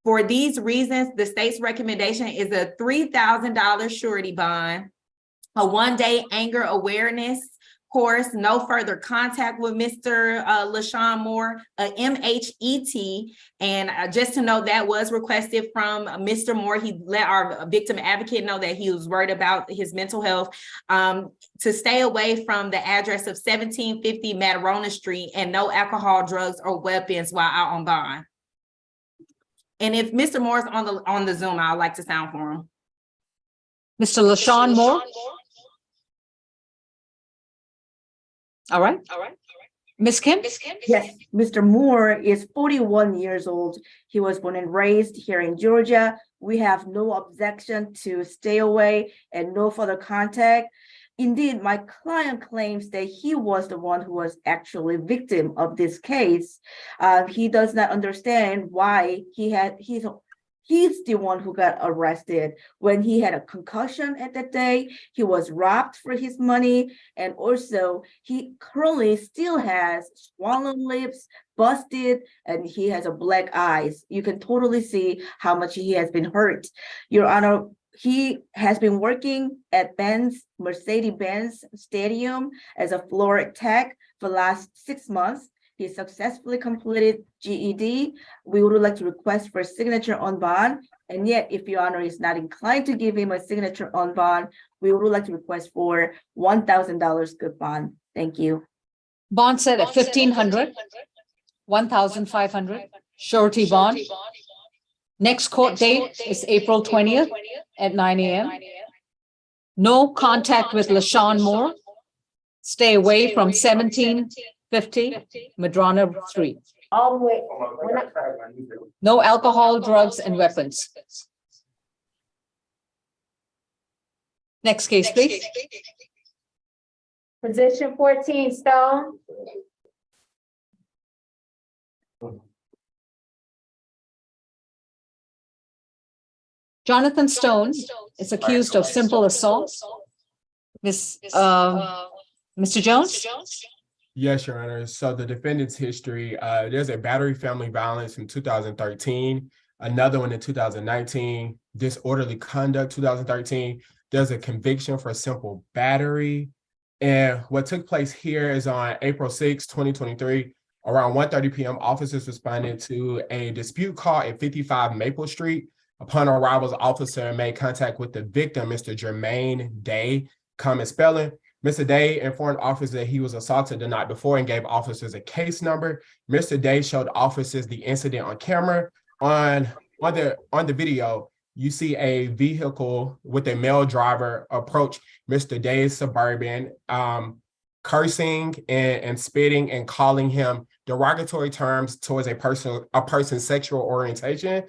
For these reasons, the state's recommendation is a $3,000 surety bond, a 1-day anger awareness course, no further contact with Mr. LaShawn Moore, a MHET, and just to know that was requested from Mr. Moore. He let our victim advocate know that he was worried about his mental health, to stay away from the address of 1750 Madrona Street, and no alcohol, drugs, or weapons while out on bond. And if Mr. Moore's on the Zoom, I'd like to sound for him. Mr. LaShawn Moore? All right. Ms. Kim? Yes, Mr. Moore is 41 years old. He was born and raised here in Georgia. We have no objection to stay away and no further contact. Indeed, my client claims that he was the one who was actually victim of this case. He does not understand why he's the one who got arrested when he had a concussion at that day. He was robbed for his money, and also he currently still has swollen lips, busted, and he has a black eyes. You can totally see how much he has been hurt. Your Honor, he has been working at Mercedes-Benz Stadium as a floor tech for the last 6 months. He successfully completed GED. We would like to request for a signature on bond. And yet, if Your Honor is not inclined to give him a signature on bond, we would like to request for $1,000 good bond. Thank you. Bond set at 1,500, 1,500, surety bond. Next court date is April 20th at 9 a.m. No contact with LaShawn Moore. Stay away from 1750 Madrona Street. All the way. No alcohol, drugs, and weapons. Next case, please. Position 14, Stone. Jonathan Stone is accused of simple assault. Mr. Jones? Yes, Your Honor. So the defendant's history, there's a battery family violence in 2013, another one in 2019, disorderly conduct 2013. There's a conviction for simple battery. And what took place here is on April 6, 2023, around 1:30 p.m., officers responded to a dispute call at 55 Maple Street. Upon arrival, the officer made contact with the victim, Mr. Jermaine Day, common spelling. Mr. Day informed officers that he was assaulted the night before and gave officers a case number. Mr. Day showed officers the incident on camera. On the video, you see a vehicle with a male driver approach Mr. Day's Suburban, cursing and spitting and calling him derogatory terms towards a person's sexual orientation,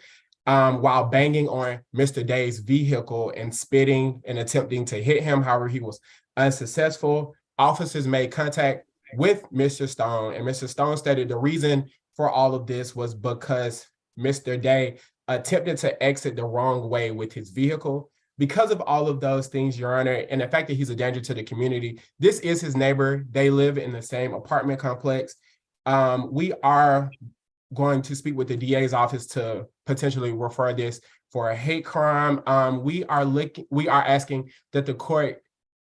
while banging on Mr. Day's vehicle and spitting and attempting to hit him. However, he was unsuccessful. Officers made contact with Mr. Stone, and Mr. Stone stated the reason for all of this was because Mr. Day attempted to exit the wrong way with his vehicle. Because of all of those things, Your Honor, and the fact that he's a danger to the community, this is his neighbor. They live in the same apartment complex. We are going to speak with the DA's office to potentially refer this for a hate crime. We are asking that the court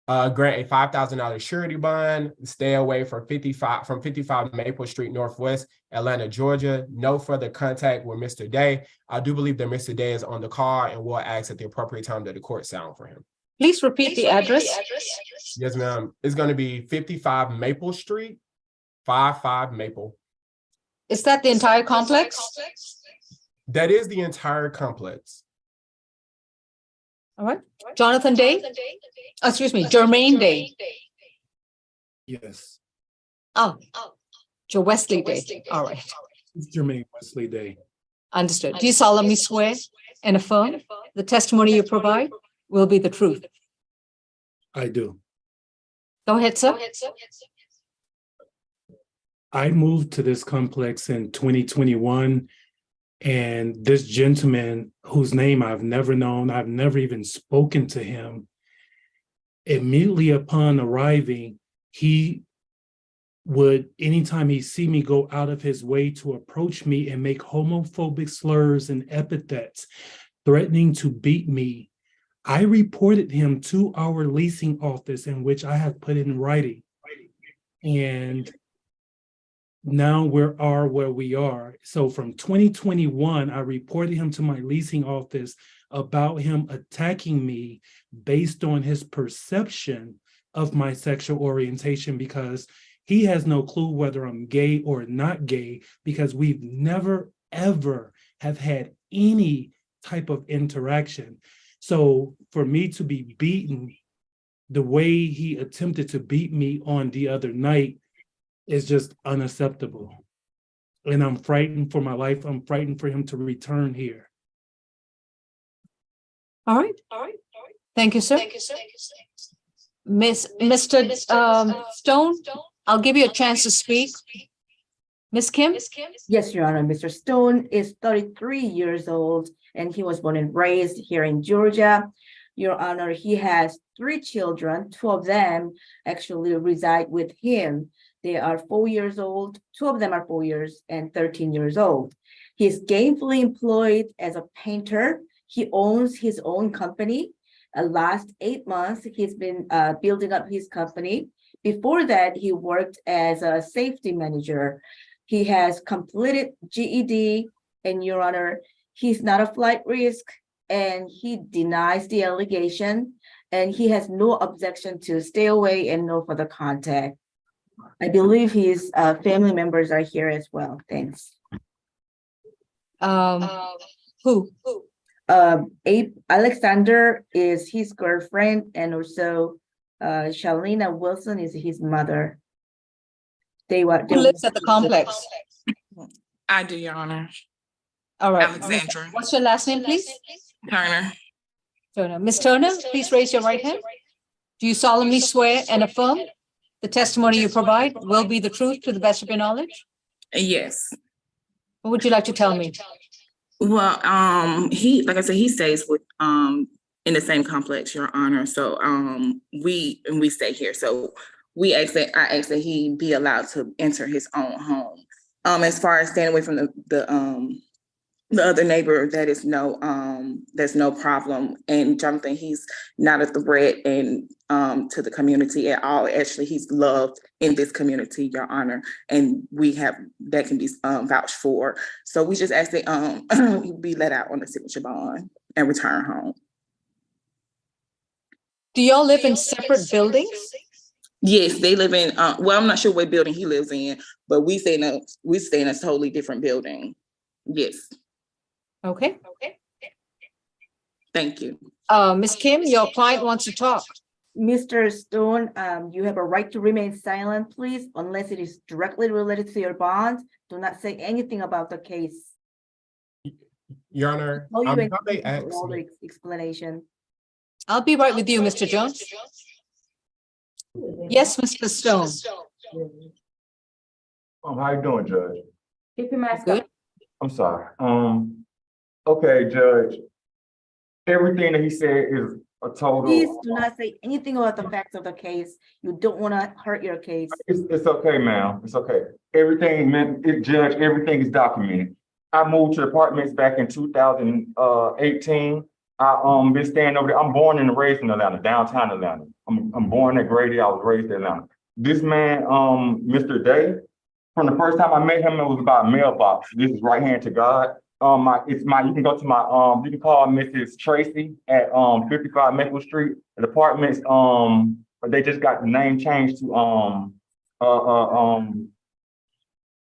grant a $5,000 surety bond, stay away from 55 Maple Street Northwest, Atlanta, Georgia. No further contact with Mr. Day. I do believe that Mr. Day is on the call, and we'll ask at the appropriate time that the court sound for him. Please repeat the address. Yes, ma'am. It's going to be 55 Maple Street, 55 Maple. Is that the entire complex? That is the entire complex. All right. Jonathan Day? Excuse me, Jermaine Day. Yes, Oh, Joe Wesley Day. All right. it's Jermaine Wesley Day. Understood. Do you solemnly swear and affirm the testimony you provide will be the truth? I do. Go ahead, sir. I moved to this complex in 2021, and this gentleman, whose name I've never known, I've never even spoken to him, immediately upon arriving, he would, anytime he see me, go out of his way to approach me and make homophobic slurs and epithets, threatening to beat me. I reported him to our leasing office, in which I have put in writing. And now we are where we are. So from 2021, I reported him to my leasing office about him attacking me based on his perception of my sexual orientation, because he has no clue whether I'm gay or not gay, because we've never, ever have had any type of interaction. So for me to be beaten the way he attempted to beat me on the other night is just unacceptable. And I'm frightened for my life. I'm frightened for him to return here. All right. Thank you, sir. Mr. Stone, I'll give you a chance to speak. Ms. Kim? Yes, Your Honor. Mr. Stone is 33 years old, and he was born and raised here in Georgia. Your Honor, he has 3 children. 2 of them actually reside with him. They are 4 years old. 2 of them are 4 years and 13 years old. He's gainfully employed as a painter. He owns his own company. Last 8 months, he's been building up his company. Before that, he worked as a safety manager. He has completed GED, and Your Honor, he's not a flight risk, and he denies the allegation, and he has no objection to stay away and no further contact. I believe his family members are here as well. Thanks. Who? Alexander is his girlfriend, and also Shalina Wilson is his mother. Who lives at the complex? I do, Your Honor. All right. Alexandra. What's your last name, please? Turner. Turner. Ms. Turner, please raise your right hand. Do you solemnly swear and affirm the testimony you provide will be the truth to the best of your knowledge? Yes. What would you like to tell me? Well, like I said, he stays with, in the same complex, Your Honor. So, we stay here. So I asked that he be allowed to enter his own home. As far as staying away from the other neighbor, there's no problem. And Jonathan, he's not a threat and to the community at all. Actually, he's loved in this community, Your Honor, and that can be vouched for. So we just ask that he be let out on the signature bond and return home. Do y'all live in separate buildings? Yes, they live in. Well, I'm not sure what building he lives in, but we stay in a totally different building. Yes. Okay. Thank you. Ms. Kim, your client wants to talk. Mr. Stone, you have a right to remain silent, please, unless it is directly related to your bond. Do not say anything about the case. Your Honor, Oh, you how include they ask all me. the explanation. I'll be right with you, Mr. Jones. Yes, Mr. Stone. How you doing, Judge? Keep your mask Good. up. I'm sorry. Okay, Judge. Everything that he said is a total. Please do not say anything about the facts of the case. You don't want to hurt your case. It's okay, ma'am. It's okay. Everything, Judge, everything is documented. I moved to apartments back in 2018. I been staying over there. I'm born and raised in Atlanta, downtown Atlanta. I'm born at Grady. I was raised in Atlanta. This man, Mr. Day, from the first time I met him, it was about a mailbox. This is right hand to God. You can go to my you can call Mrs. Tracy at 55 Maple Street. The apartments, they just got the name changed to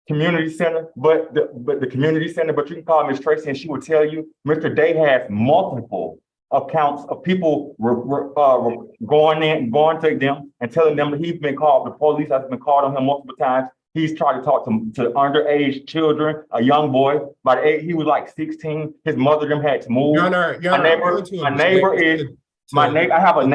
community center, but the community center, but you can call Miss Tracy and she will tell you Mr. Day has multiple accounts of people going to them and telling them that he's been called. The police has been called on him multiple times. He's tried to talk to underage children, a young boy. By the age he was like 16, his mother them had to move. Your Honor, I have a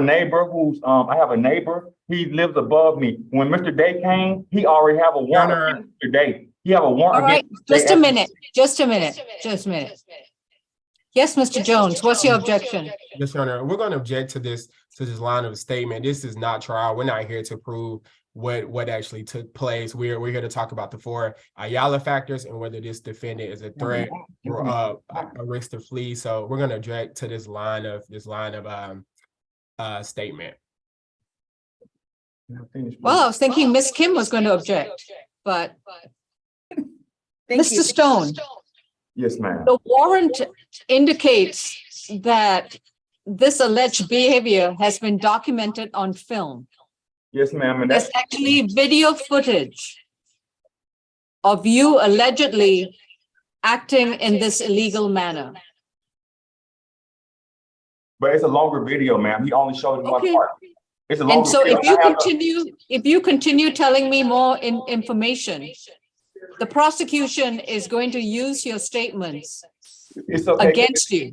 neighbor who's I have a neighbor. He lives above me. When Mr. Day came, he already have a warrant against Mr. Day. He have a warrant. All right, just a minute. Yes, Mr. Jones, what's your objection? Yes, Your Honor, we're going to object to this line of statement. This is not trial. We're not here to prove what actually took place. We're here to talk about the 4 Ayala factors and whether this defendant is a threat or a risk to flee. So we're going to object to this line of statement. Well, I was thinking Ms. Kim was going to object, but Mr. Stone. Yes, ma'am. The warrant indicates that this alleged behavior has been documented on film. Yes, ma'am. And there's actually video footage of you allegedly acting in this illegal manner. But it's a longer video, ma'am. He only showed one part. It's a longer and so video. if you continue telling me more information, the prosecution is going to use your statements against you.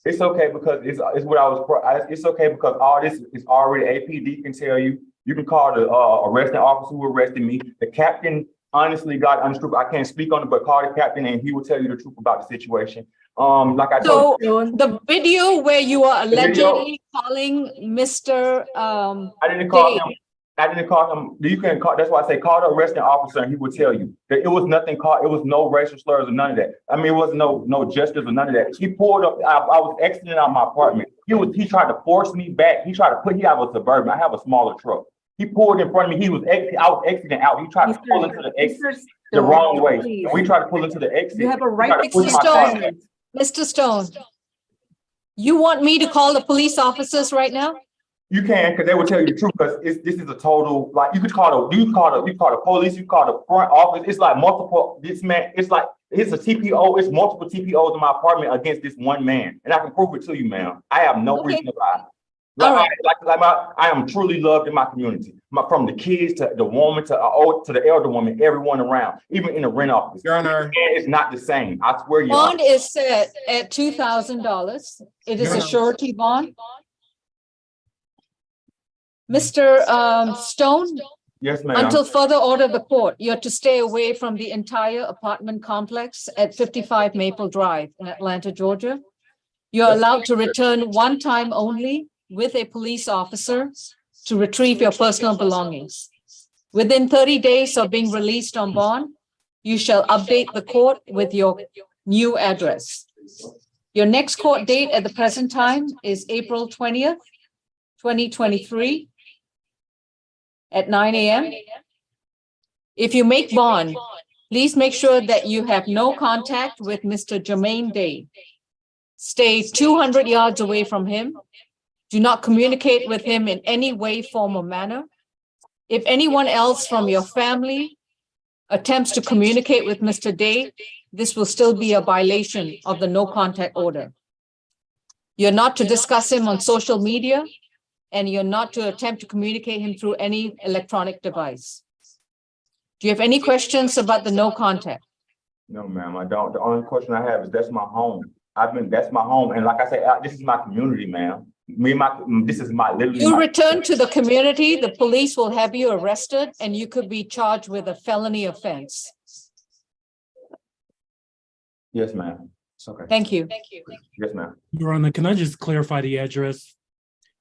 It's okay because it's what I was. It's okay because all this is already APD can tell you. You can call the arresting officer who arrested me. The captain honestly got untruth. I can't speak on it, but call the captain and he will tell you the truth about the situation. Like I told you, the video where you are allegedly calling Mr. I didn't call him. I didn't call him. You can call. That's why I say call the arresting officer, and he will tell you that it was nothing called. It was no racial slurs or none of that. I mean, it was no gestures or none of that. He pulled up. I was exiting out my apartment. He tried to force me back. He tried to put. He have a Suburban. I have a smaller truck. He pulled in front of me. I was exiting out. He tried to pull into the exit the wrong way. And we tried to pull into the exit. You have a right to Mr. Stone, you want me to call the police officers right now? You can, because they will tell you the truth. Because this is a total, like you call the police, you call the front office. It's like multiple. This man, it's like it's a TPO. It's multiple TPOs in my apartment against this one man, and I can prove it to you, ma'am. I have no reason to lie. I am truly loved in my community. From the kids to the woman to the elder woman, everyone around, even in the rent office. Your Honor, and it's not the same. I swear you. Bond is set at $2,000. It is a surety bond. Mr. Stone, Yes, ma'am. Until further order of the court, you're to stay away from the entire apartment complex at 55 Maple Drive in Atlanta, Georgia. You're allowed to return one time only with a police officer to retrieve your personal belongings. Within 30 days of being released on bond, you shall update the court with your new address. Your next court date at the present time is April 20th, 2023 at 9 a.m. If you make bond, please make sure that you have no contact with Mr. Jermaine Day. Stay 200 yards away from him. Do not communicate with him in any way, form, or manner. If anyone else from your family attempts to communicate with Mr. Day, this will still be a violation of the no contact order. You're not to discuss him on social media, and you're not to attempt to communicate him through any electronic device. Do you have any questions about the no contact? No, ma'am, I don't. The only question I have is that's my home. That's my home. And like I said, this is my community, ma'am. This is my literally. You return to the community, the police will have you arrested and you could be charged with a felony offense. Yes, ma'am. It's okay. Thank you. Yes, ma'am. Your Honor, can I just clarify the address?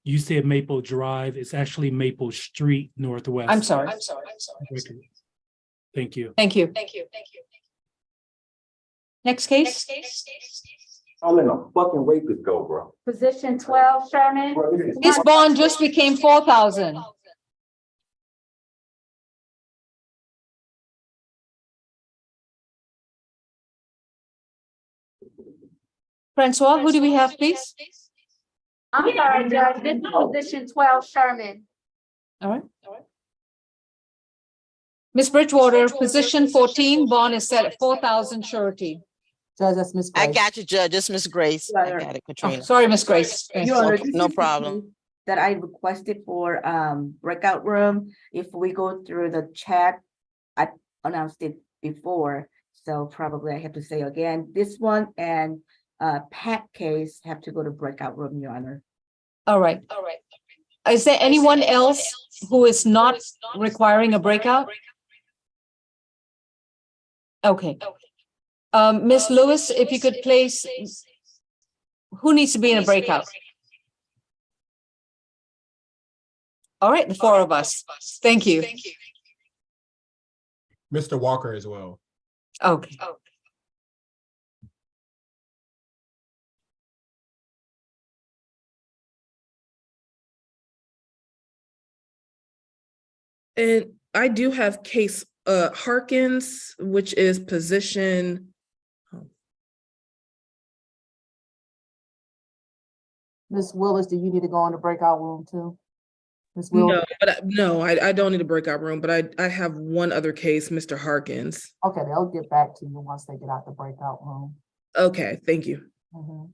You said Maple Drive. It's actually Maple Street Northwest. I'm sorry. Thank you. Thank you. Next case. I'm in a fucking rapist go, bro. Position 12, Sherman. His bond just became 4,000. Francois, who do we have, please? I'm sorry, Judge, this is position 12, Sherman. All right. Ms. Bridgewater, position 14, bond is set at 4,000 surety. Judge, that's Ms. I Grace. got you, Judge. It's Miss Grace. I got it, Oh, Katrina. sorry, Ms. Grace. Your Honor, this No is the problem. case that I requested for breakout room. If we go through the chat, I announced it before, so probably I have to say again, this one and Pat case have to go to breakout room, Your Honor. All right. Is there anyone else who is not requiring a breakout? Okay. Ms. Lewis, if you could place, who needs to be in a breakout? All right, the four of us. Thank you. Mr. Walker as well. Okay. And I do have case Harkins, which is position. Ms. Willis, do you need to go in the breakout room too? Ms. Willis? No, I don't need a breakout room, but I have one other case, Mr. Harkins. Okay, they'll get back to you once they get out the breakout room. Okay, thank you. Mhm.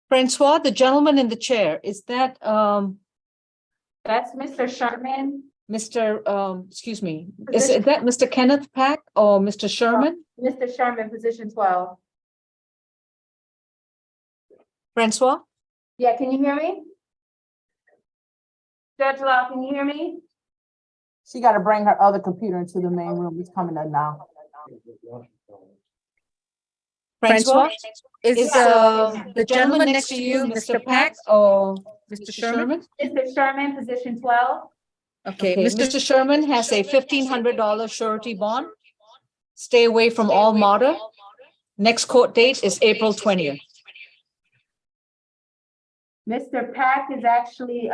Francois, the gentleman in the chair, is that, That's Mr. Sherman. excuse me, is that Mr. Kenneth Pack or Mr. Sherman? Mr. Sherman, position 12. Francois? Yeah, can you hear me? Judge Law, can you hear me? She got to bring her other computer into the main room. It's coming up now. Francois? Is the gentleman next to you, Mr. Pack or Mr. Sherman? Mr. Sherman, position 12. Okay, Mr. Sherman has a $1,500 surety bond. Stay away from all matter. Next court date is April 20th. Mr. Pack is actually,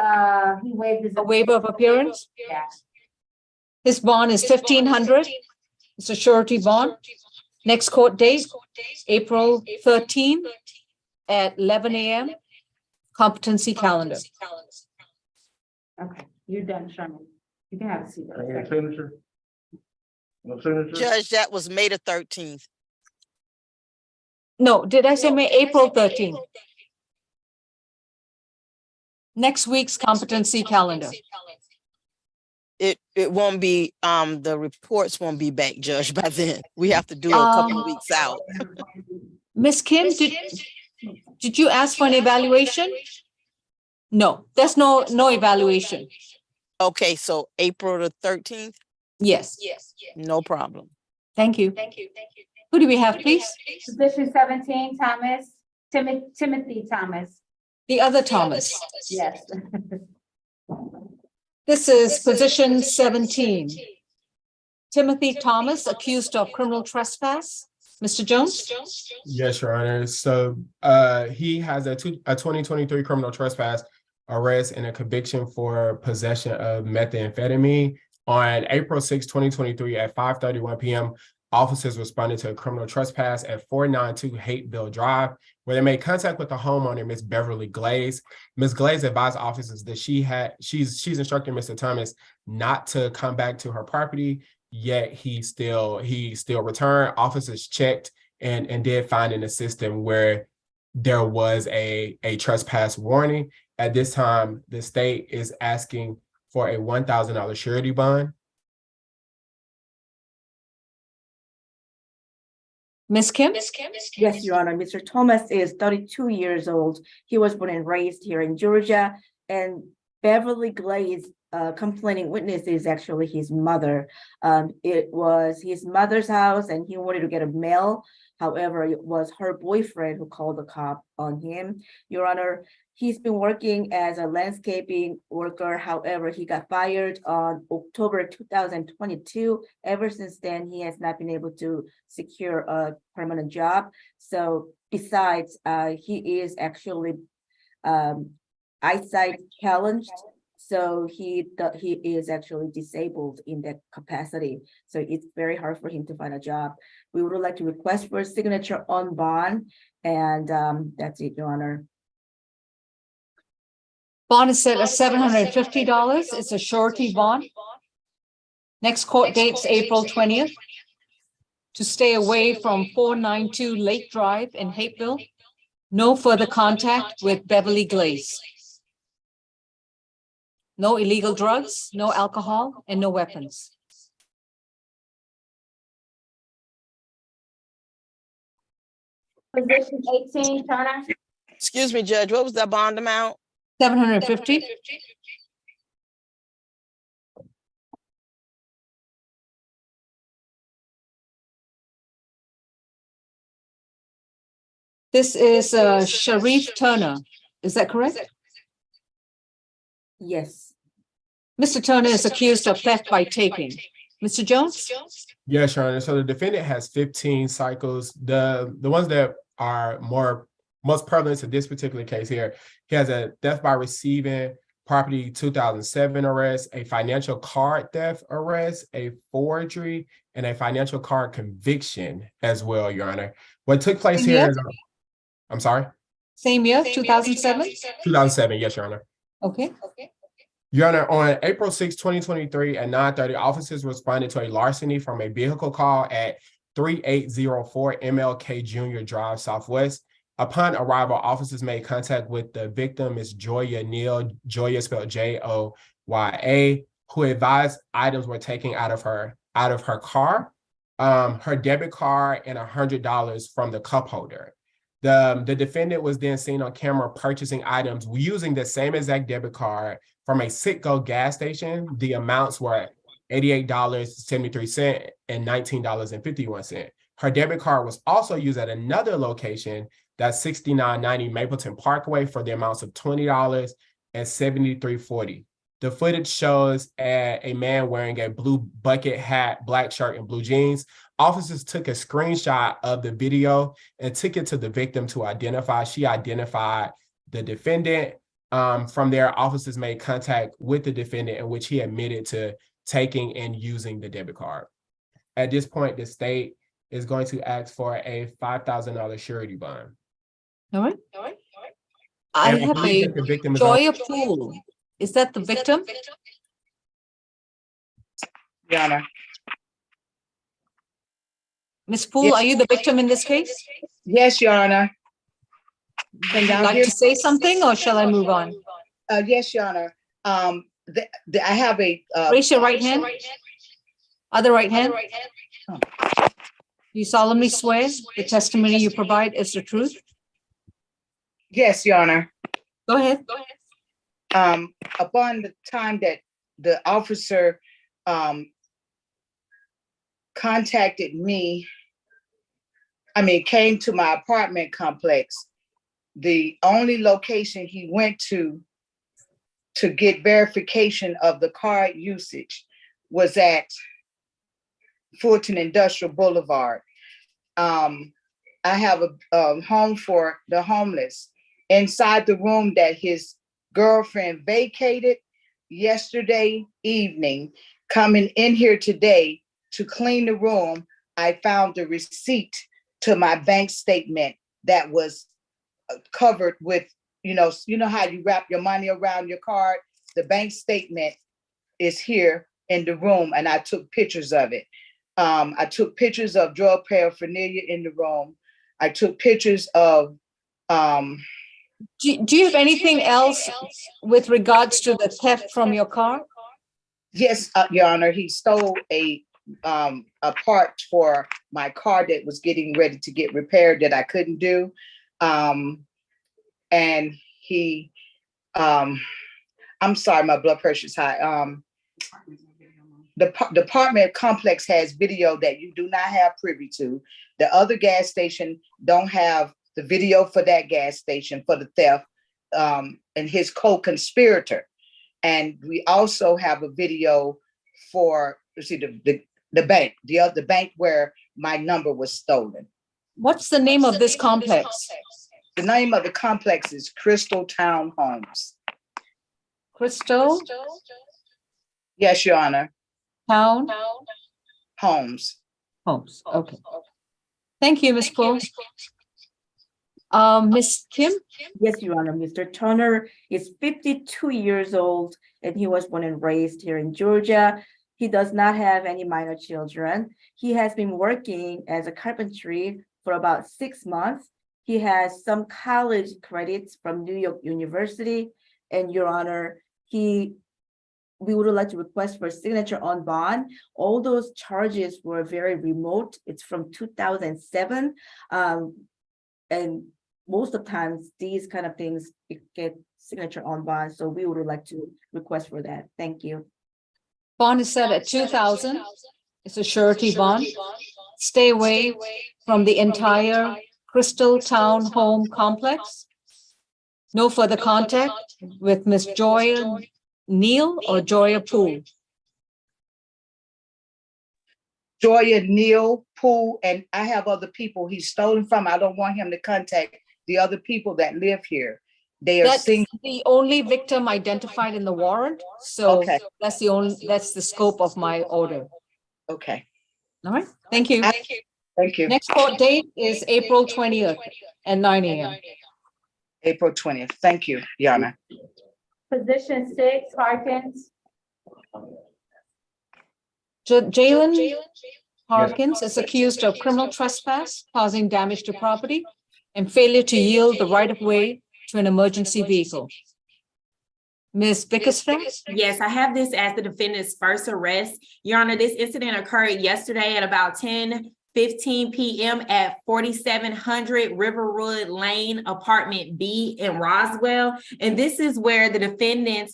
he waived his. A waiver of appearance. Yeah. His bond is $1,500. It's a surety bond. Next court date, April 13th at 11 a.m. Competency calendar. Okay, you're done, Sherman. You can have a seat. Any signature? No signature? Judge, that was May the 13th. No, did I say May, April 13th? Next week's competency calendar. It won't be, the reports won't be back, Judge, by then. We have to do it a couple of weeks out. Ms. Kim, did you ask for an evaluation? No, there's no evaluation. Okay, so April the 13th? Yes. No problem. Thank you. Who do we have, please? Position 17, Thomas, Timothy Thomas. The other Thomas. Yes. This is position 17. Timothy Thomas, accused of criminal trespass. Mr. Jones? Yes, Your Honor. So he has a 2023 criminal trespass arrest and a conviction for possession of methamphetamine. On April 6, 2023 at 5:31 p.m., officers responded to a criminal trespass at 492 Hateville Drive, where they made contact with the homeowner, Miss Beverly Glaze. Miss Glaze advised officers that she's instructing Mr. Thomas not to come back to her property, yet he still returned. Officers checked and did find in the system where there was a trespass warning. At this time, the state is asking for a $1,000 surety bond. Ms. Kim? Yes, Your Honor. Mr. Thomas is 32 years old. He was born and raised here in Georgia. And Beverly Glaze, complaining witness, is actually his mother. It was his mother's house and he wanted to get a mail. However, it was her boyfriend who called the cop on him. Your Honor, he's been working as a landscaping worker. However, he got fired on October 2022. Ever since then, he has not been able to secure a permanent job. So besides, he is actually eyesight challenged. So he is actually disabled in that capacity. So it's very hard for him to find a job. We would like to request for a signature on bond, and that's it, Your Honor. Bond is set at $750. It's a surety bond. Next court date's April 20th. To stay away from 492 Lake Drive in Hateville. No further contact with Beverly Glaze. No illegal drugs, no alcohol, and no weapons. Position 18, Turner. Excuse me, Judge, what was that bond amount? $750. This is Sharif Turner. Is that correct? Yes. Mr. Turner is accused of theft by taking. Mr. Jones? Yes, Your Honor. So the defendant has 15 cycles. The ones that are most prevalent to this particular case here, he has a theft by receiving property 2007 arrest, a financial card theft arrest, a forgery, and a financial card conviction as well, Your Honor. What took place here is, I'm sorry? Same year, 2007? 2007, yes, Your Honor. Okay. Your Honor, on April 6, 2023 at 9:30, officers responded to a larceny from a vehicle call at 3804 MLK Junior Drive Southwest. Upon arrival, officers made contact with the victim, Ms. Joya Neal, Joya spelled Joya, who advised items were taken out of her car, her debit card, and $100 from the cup holder. The defendant was then seen on camera purchasing items using the same exact debit card from a Citgo gas station. The amounts were $88.73 and $19.51. Her debit card was also used at another location, that's 6990 Mapleton Parkway, for the amounts of $20 and $73.40. The footage shows a man wearing a blue bucket hat, black shirt, and blue jeans. Officers took a screenshot of the video and took it to the victim to identify. She identified the defendant. From there, officers made contact with the defendant, in which he admitted to taking and using the debit card. At this point, the state is going to ask for a $5,000 surety bond. All right. I And have believe a that the victim is on- Joya Pool. Is that the victim? Your Honor. Ms. Poole, are you the victim in this case? Yes, Your Honor. Would you like to say something, or shall I move on? Yes, Your Honor. I have a. Raise your right hand. Other right hand. You solemnly swear the testimony you provide is the truth? Yes, Your Honor. Go ahead. Upon the time that the officer contacted me, came to my apartment complex, the only location he went to get verification of the card usage was at Fulton Industrial Boulevard. I have a home for the homeless. Inside the room that his girlfriend vacated yesterday evening, coming in here today to clean the room, I found the receipt to my bank statement that was covered with, you know how you wrap your money around your card? The bank statement is here in the room, and I took pictures of it. I took pictures of drug paraphernalia in the room. I took pictures of Do you have anything else with regards to the theft from your car? Yes, Your Honor, he stole a part for my car that was getting ready to get repaired that I couldn't do. And he, I'm sorry, my blood pressure is high. The apartment complex has video that you do not have privy to. The other gas station don't have the video for that gas station for the theft, and his co-conspirator. And we also have a video for the bank, the bank where my number was stolen. What's the name of this complex? The name of the complex is Crystal Town Homes. Crystal? Yes, Your Honor. Town? Homes. Homes, okay. Thank you, Ms. Poole. Ms. Kim? Yes, Your Honor. Mr. Turner is 52 years old, and he was born and raised here in Georgia. He does not have any minor children. He has been working as a carpentry for about 6 months. He has some college credits from New York University. And Your Honor, we would like to request for a signature on bond. All those charges were very remote. It's from 2007. And most of the times, these kind of things get signature on bond. So we would like to request for that. Thank you. Bond is set at 2,000. It's a surety bond. Stay away from the entire Crystal Town Home Complex. No further contact with Ms. Joya Neal or Joya Poole. Joya Neal Poole, and I have other people he's stolen from. I don't want him to contact the other people that live here. They are That's single. the only victim identified in the warrant. So Okay. that's the scope of my order. Okay. All right, thank you. Thank you. Next court date is April 20th at 9 a.m. April 20th. Thank you, Your Honor. Position 6, Harkins. Jalen Harkins is accused of criminal trespass causing damage to property and failure to yield the right of way to an emergency vehicle. Ms. Bickerstaff? Yes, I have this as the defendant's first arrest. Your Honor, this incident occurred yesterday at about 10:15 p.m. at 4700 Riverwood Lane, Apartment B in Roswell. And this is where the defendant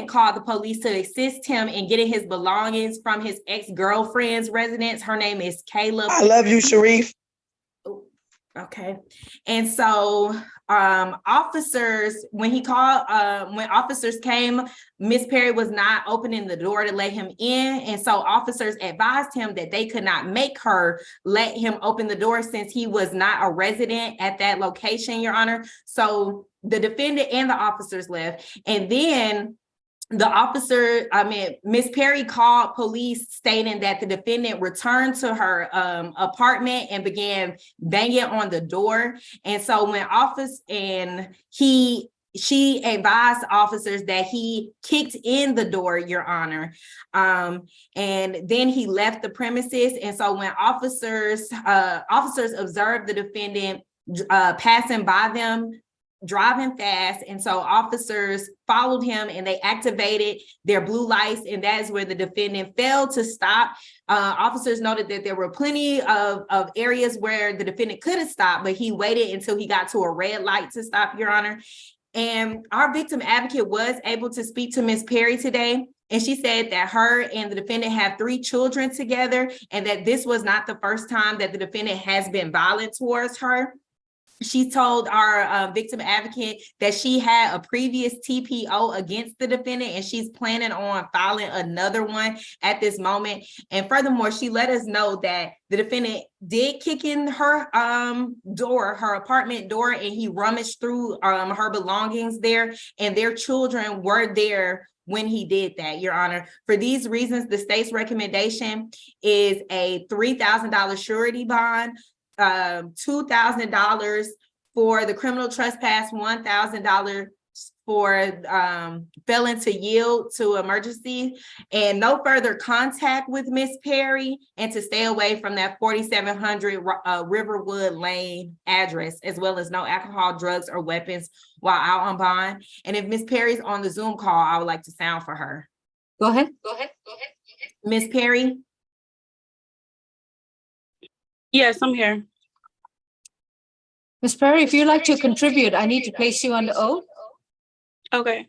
called the police to assist him in getting his belongings from his ex-girlfriend's residence. Her name is Kayla. I love you, Sharif. Okay. And so officers, when officers came, Miss Perry was not opening the door to let him in. And so officers advised him that they could not make her let him open the door since he was not a resident at that location, Your Honor. So the defendant and the officers left. And then Miss Perry called police stating that the defendant returned to her apartment and began banging on the door. And so she advised officers that he kicked in the door, Your Honor. And then he left the premises. And so when officers observed the defendant passing by them, driving fast, and so officers followed him and they activated their blue lights, and that is where the defendant failed to stop. Officers noted that there were plenty of areas where the defendant could have stopped, but he waited until he got to a red light to stop, Your Honor. And our victim advocate was able to speak to Ms. Perry today, and she said that her and the defendant have 3 children together, and that this was not the first time that the defendant has been violent towards her. She told our victim advocate that she had a previous TPO against the defendant, and she's planning on filing another one at this moment. And furthermore, she let us know that the defendant did kick in her apartment door, and he rummaged through her belongings there, and their children were there when he did that, Your Honor. For these reasons, the state's recommendation is a $3,000 surety bond, $2,000 for the criminal trespass, $1,000 for failing to yield to emergency, and no further contact with Miss Perry, and to stay away from that 4700 Riverwood Lane address, as well as no alcohol, drugs, or weapons while out on bond. And if Miss Perry's on the Zoom call, I would like to sound for her. Go ahead. Miss Perry? Yes, I'm here. Ms. Perry, if you'd like to contribute, I need to place you under oath. Okay.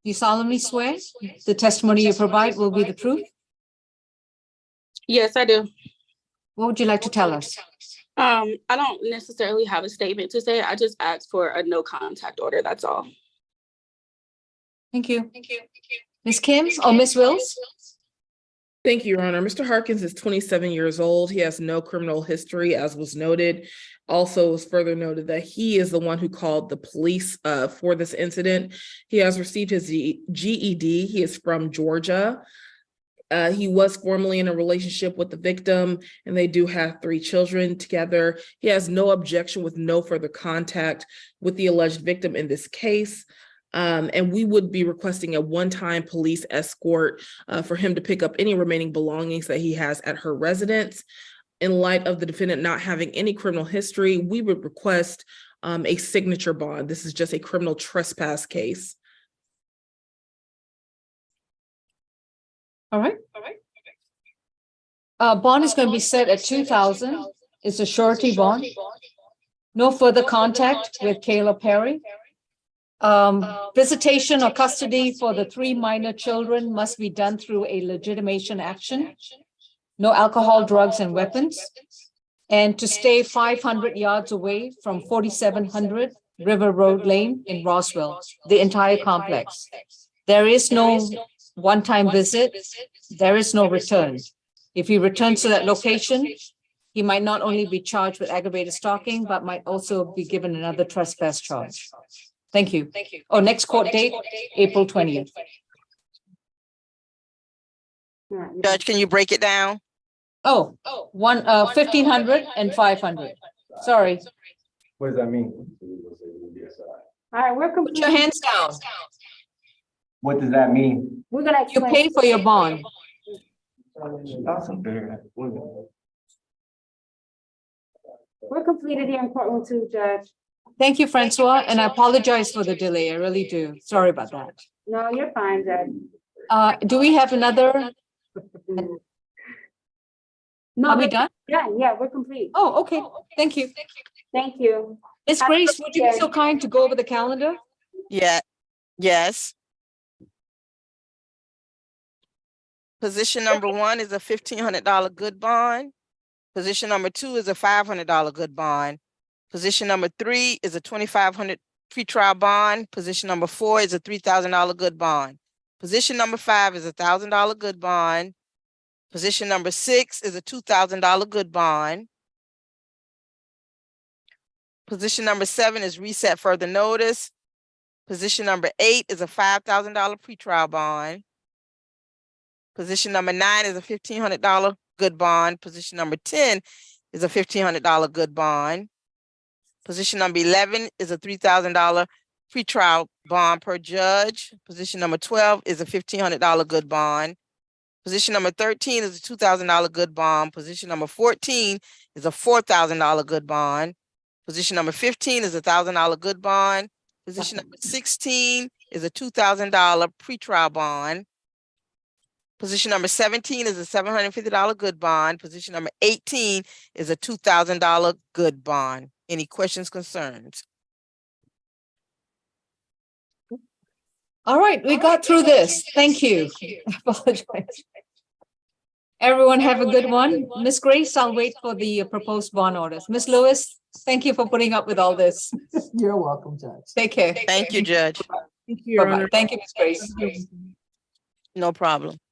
You solemnly swear the testimony you provide will be the truth? Yes, I do. What would you like to tell us? I don't necessarily have a statement to say. I just asked for a no contact order. That's all. Thank you. Ms. Kim or Ms. Wills? Thank you, Your Honor. Mr. Harkins is 27 years old. He has no criminal history, as was noted. Also, it was further noted that he is the one who called the police for this incident. He has received his GED. He is from Georgia. He was formerly in a relationship with the victim, and they do have 3 children together. He has no objection with no further contact with the alleged victim in this case. And we would be requesting a one-time police escort for him to pick up any remaining belongings that he has at her residence. In light of the defendant not having any criminal history, we would request a signature bond. This is just a criminal trespass case. All right. Bond is going to be set at $2,000. It's a surety bond. No further contact with Kayla Perry. Visitation or custody for the 3 minor children must be done through a legitimation action. No alcohol, drugs, and weapons. And to stay 500 yards away from 4700 River Road Lane in Roswell, the entire complex. There is no one-time visit. There is no return. If he returns to that location, he might not only be charged with aggravated stalking, but might also be given another trespass charge. Thank you. Oh, next court date, April 20th. Judge, can you break it down? Oh, 1,500 and 500. Sorry. What does that mean? All right, we're Put your hands down. What does that mean? We're gonna You pay for your bond. We're completed here in courtroom 2, Judge. Thank you, Francois, and I apologize for the delay. I really do. Sorry about that. No, you're fine, Judge. Do we have another? No, Are we done? Yeah, we're complete. Oh, okay. Thank you. Thank you. Miss Grace, would you be so kind to go over the calendar? Yeah, yes. Position number 1 is a $1,500 good bond. Position number 2 is a $500 good bond. Position number 3 is a $2,500 pretrial bond. Position number 4 is a $3,000 good bond. Position number 5 is a $1,000 good bond. Position number 6 is a $2,000 good bond. Position number 7 is reset further notice. Position number 8 is a $5,000 pretrial bond. Position number 9 is a $1,500 good bond. Position number 10 is a $1,500 good bond. Position number 11 is a $3,000 pretrial bond per judge. Position number 12 is a $1,500 good bond. Position number 13 is a $2,000 good bond. Position number 14 is a $4,000 good bond. Position number 15 is a $1,000 good bond. Position number 16 is a $2,000 pretrial bond. Position number 17 is a $750 good bond. Position number 18 is a $2,000 good bond. Any questions, concerns? All right, we got through this. Thank you. I apologize. Everyone have a good one. Miss Grace, I'll wait for the proposed bond orders. Miss Lewis, thank you for putting up with all this. You're welcome, Judge. Take care. Thank you, Judge. Thank you, Your Bye-bye. Honor. Thank you, Miss Grace. No problem.